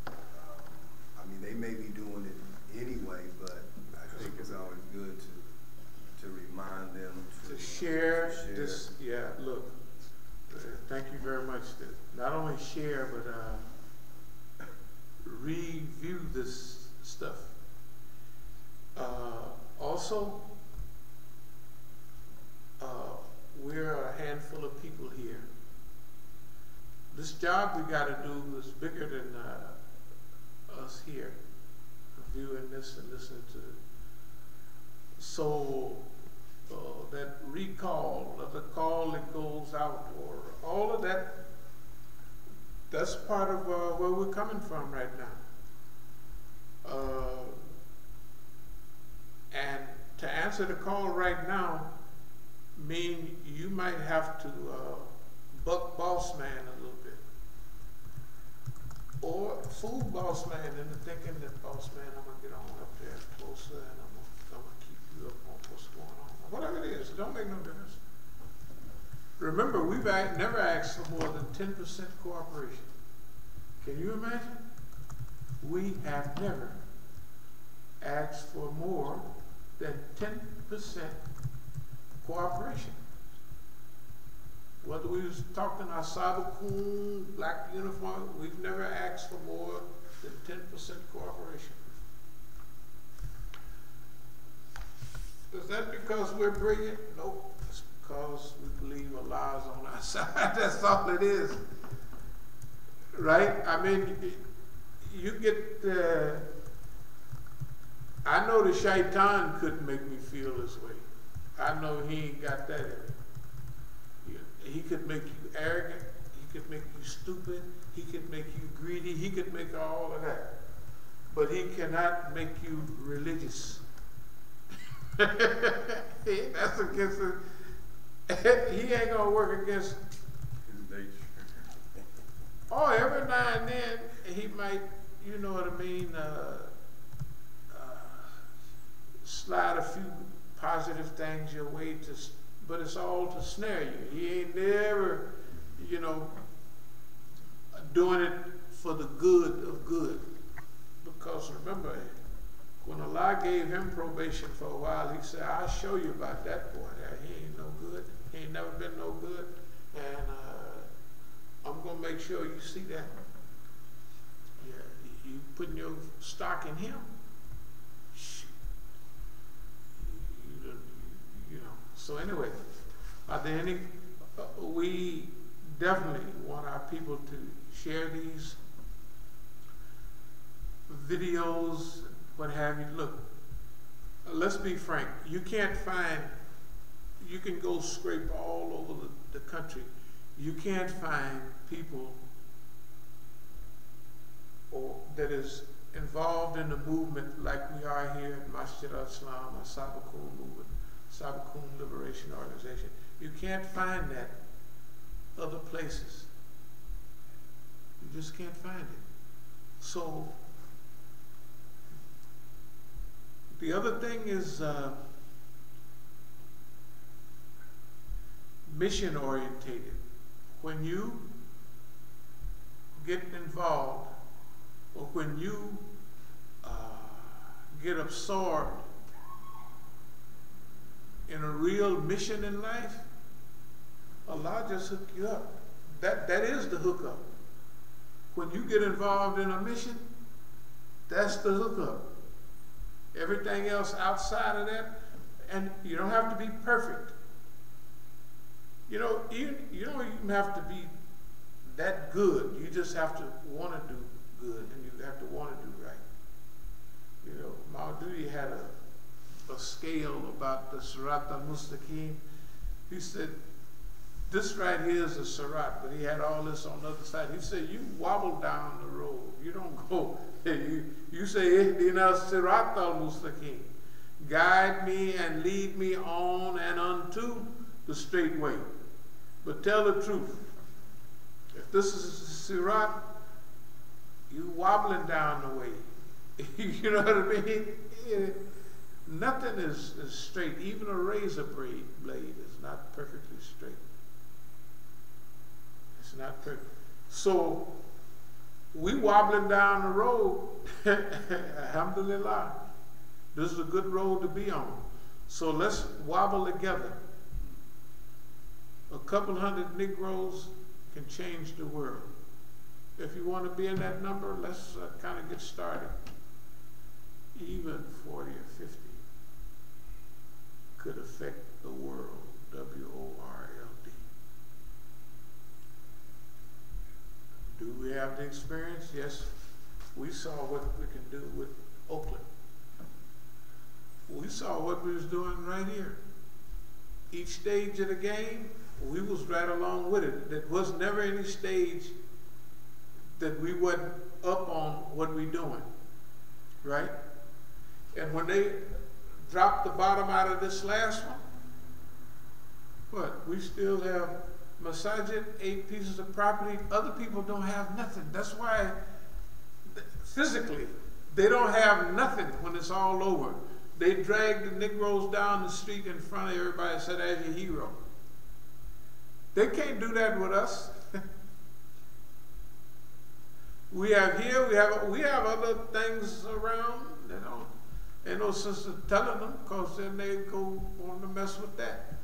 I mean, they may be doing it anyway, but I think it's always good to remind them To share this, yeah, look, thank you very much. Not only share, but review this stuff. Also, we're a handful of people here. This job we got to do is bigger than us here, viewing this and listening to it. So that recall of the call that goes out, or all of that, that's part of where we're coming from right now. And to answer the call right now mean you might have to buck boss man a little bit, or fool boss man into thinking that boss man, I'm gonna get on up there closer and I'm gonna keep you up on what's going on. Whatever it is, it don't make no difference. Remember, we've never asked for more than 10% cooperation. Can you imagine? We have never asked for more than 10% cooperation. Whether we was talking As-Sabiqun, black uniform, we've never asked for more than 10% cooperation. Is that because we're brilliant? Nope. It's because we believe Allah is on our side. That's all it is. Right? I mean, you get, I know the shaitan couldn't make me feel this way. I know he ain't got that in him. He could make you arrogant. He could make you stupid. He could make you greedy. He could make all of that. But he cannot make you religious. That's against it. He ain't gonna work against His nature. Oh, every now and then he might, you know what I mean, slide a few positive things your way, but it's all to snare you. He ain't never, you know, doing it for the good of good. Because remember, when Allah gave him probation for a while, he said, I'll show you about that boy there. He ain't no good. He ain't never been no good. And I'm going to make sure you see that. Yeah, you putting your stock in him. Shoot. You know. So anyway, are there any, we definitely want our people to share these videos, what have you. Look, let's be frank, you can't find, you can go scrape all over the country, you can't find people that is involved in the movement like we are here at Masjid al-Islam, As-Sabiqun movement, Sabiqun Liberation Organization. You can't find that other places. You just can't find it. So the other thing is mission orientated. When you get involved, or when you get absorbed in a real mission in life, Allah just hook you up. That is the hookup. When you get involved in a mission, that's the hookup. Everything else outside of that, and you don't have to be perfect. You know, you don't even have to be that good. You just have to want to do good, and you have to want to do right. You know, Maududi had a scale about the Sirat al-Mustaqim. He said, this right here is a Sirat, but he had all this on the other side. He said, you wobble down the road. You don't go, you say, Ihdina Sirat al-Mustaqim. Guide me and lead me on and unto the straight way. But tell the truth. If this is a Sirat, you wobbling down the way. You know what I mean? Nothing is straight. Even a razor blade is not perfectly straight. It's not perfect. So we wobbling down the road. Alhamdulillah. This is a good road to be on. So let's wobble together. A couple hundred Negroes can change the world. If you want to be in that number, let's kind of get started. Even 40 or 50 could affect the world. W-O-R-L-D. Do we have the experience? Yes. We saw what we can do with Oakland. We saw what we was doing right here. Each stage of the game, we was right along with it. There was never any stage that we wasn't up on what we doing, right? And when they dropped the bottom out of this last one, what? We still have Masjid, 8 pieces of property. Other people don't have nothing. That's why, physically, they don't have nothing when it's all over. They dragged the Negroes down the street in front of everybody and said, as your hero. They can't do that with us. We have here, we have other things around, you know. Ain't no sense of telling them, because then they go want to mess with that.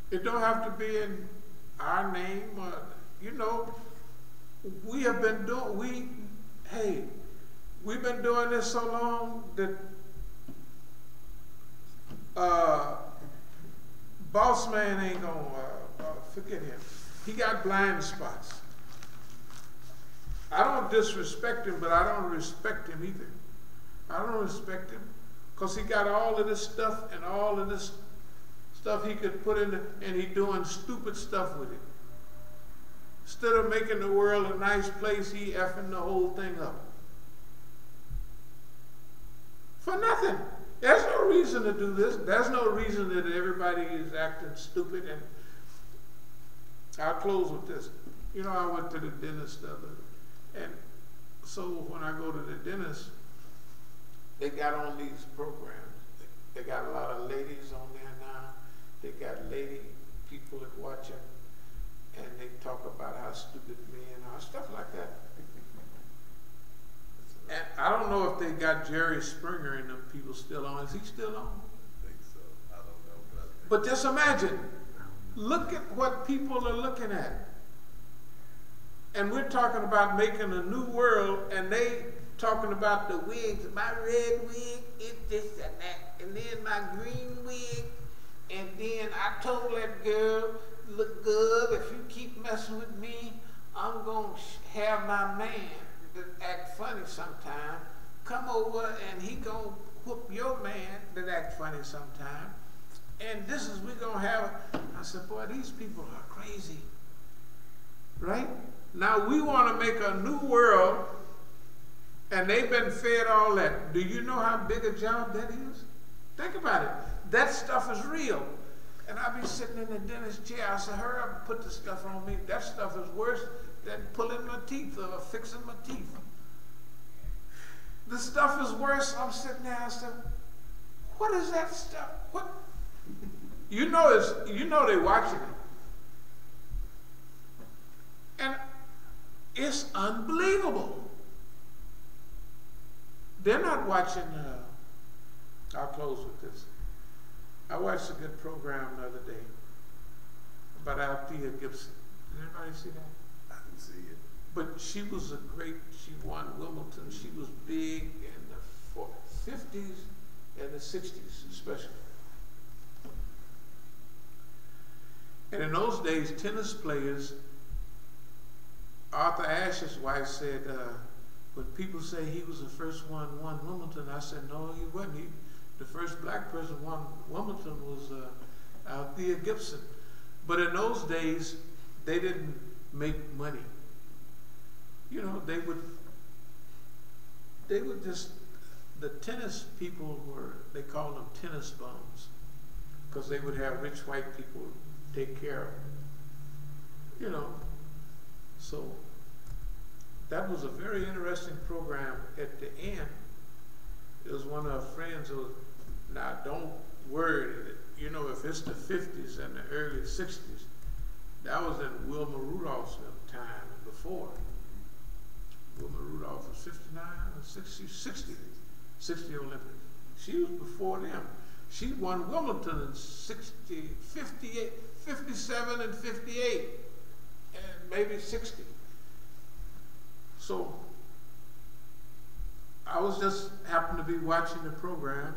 It don't have to be in our name, or, you know. We have been doing, we've been doing this so long that boss man ain't gonna forget him. He got blind spots. I don't disrespect him, but I don't respect him either. I don't respect him because he got all of this stuff and all of this stuff he could put in, and he doing stupid stuff with it. Instead of making the world a nice place, he effing the whole thing up. For nothing. There's no reason to do this. There's no reason that everybody is acting stupid. And I'll close with this. You know, I went to the dentist the other day, and so when I go to the dentist, they got on these programs. They got a lot of ladies on there now. They got lady people that watch them, and they talk about how stupid men are, stuff like that. And I don't know if they got Jerry Springer and them people still on. Is he still on? I think so. I don't know. But just imagine, look at what people are looking at. And we're talking about making a new world, and they talking about the wigs. My red wig is this and that, and then my green wig your man that act funny sometime. And this is, we're going to have, I said, boy, these people are crazy. Right? Now we want to make a new world, and they've been fed all that. Do you know how big a job that is? Think about it. That stuff is real. And I'll be sitting in the dentist chair. I said, hurry up and put the stuff on me. That stuff is worse than pulling my teeth or fixing my teeth. The stuff is worse. I'm sitting there. I said, what is that stuff? What? You know they're watching it. And it's unbelievable. They're not watching, I'll close with this. I watched a good program the other day about Althea Gibson. Did anybody see that? I didn't see it. But she was she won Wimbledon. She was big in the 50s and the 60s especially. And in those days, tennis players, Arthur Ashe's wife said, when people say he was the first one won Wimbledon, I said, no, he wasn't. The first black person won Wimbledon was Althea Gibson. But in those days, they didn't make money. You know, they would just, the tennis people they called them tennis bums, because they would have rich white people take care of them. You know, so that was a very interesting program. At the end, it was one of our friends who was, now don't worry, you know, if it's the 50s and the early 60s, that was in Wilma Rudolph's time and before. Wilma Rudolph was 59 or 60 Olympics. She was before them. She won Wimbledon in 57 and 58, and maybe 60. So I was just happened to be watching the program,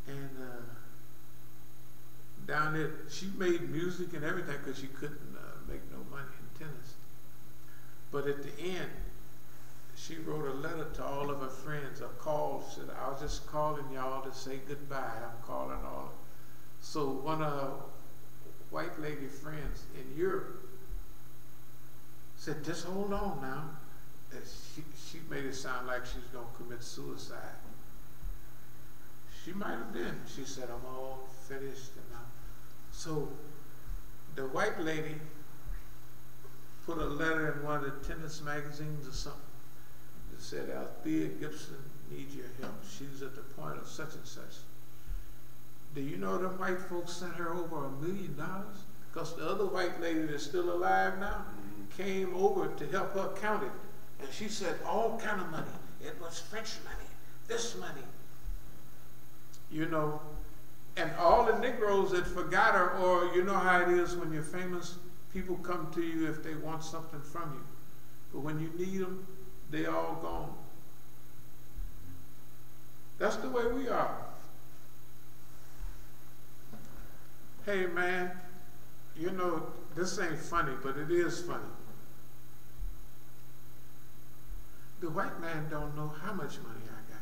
and down there, she made music and everything because she couldn't make no money in tennis. But at the end, she wrote a letter to all of her friends, a call, said, I was just calling y'all to say goodbye. I'm calling all. So one of her white lady friends in Europe said, just hold on now. And she made it sound like she was going to commit suicide. She might have been. She said, I'm all finished. So the white lady put a letter in one of the tennis magazines or something that said, Althea Gibson needs your help. She's at the point of such and such. Do you know them white folks sent her over $1 million? Because the other white lady that's still alive now came over to help her count it. And she said all kind of money. It was French money, this money. You know, and all the Negroes that forgot her, or you know how it is when you're famous, people come to you if they want something from you. But when you need them, they all gone. That's the way we are. Hey man, you know, this ain't funny, but it is funny. The white man don't know how much money I got.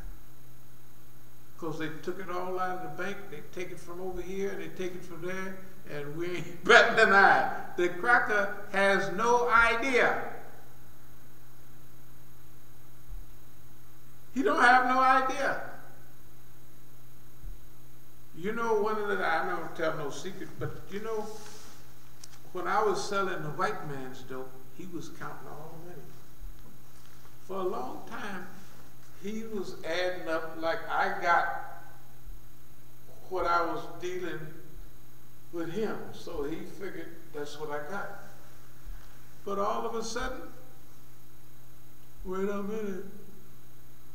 Because they took it all out of the bank, they take it from over here, they take it from there, and we ain't betting an eye. The cracker has no idea. He don't have no idea. You know, one of the, I don't tell no secret, but you know, when I was selling the white man's dope, he was counting all the money. For a long time, he was adding up like I got what I was dealing with him. So he figured that's what I got. But all of a sudden, wait a minute,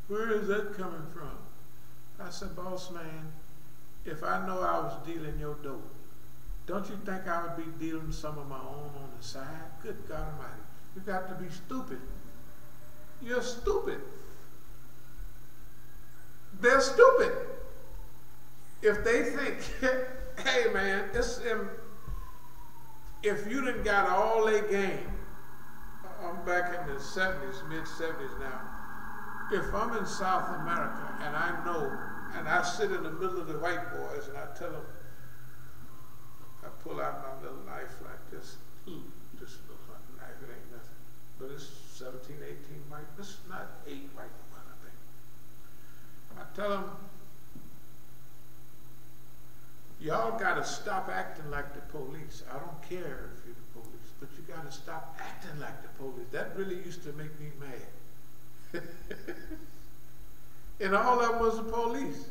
where is that coming from? I said, boss man, if I know I was dealing your dope, don't you think I would be dealing some of my own on the side? Good God Almighty, you got to be stupid. You're stupid. They're stupid. If they think, hey man, if you done got all they game, I'm back in the 70s, mid-70s now. If I'm in South America and I know And I sit in the middle of the white boys and I tell them, I pull out my little knife like this. This little knife, it ain't nothing. But it's 17, 18 white, this is not 8 white boys, I think. I tell them, y'all gotta stop acting like the police. I don't care if you're the police, but you gotta stop acting like the police. That really used to make me mad. And all of them was the police.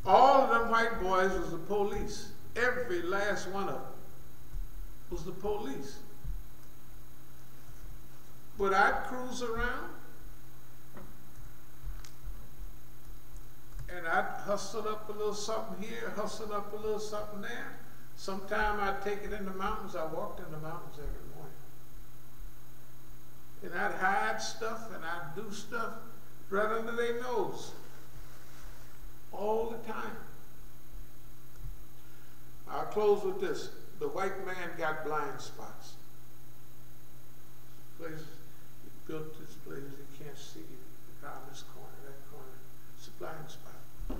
All of them white boys was the police. Every last one of them was the police. But I'd cruise around and I'd hustle up a little something here, hustle up a little something there. Sometime I'd take it in the mountains. I walked in the mountains every morning. And I'd hide stuff and I'd do stuff right under their nose. All the time. I'll close with this. The white man got blind spots. Places, he built this place, he can't see it. Around this corner, that corner. It's a blind spot.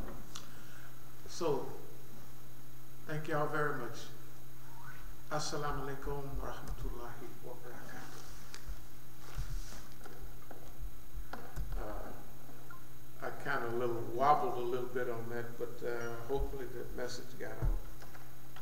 So, thank y'all very much. As-salamu alaykum wa rahmatullahi wa barakatuh. I kind of wobbled a little bit on that, but hopefully the message got out.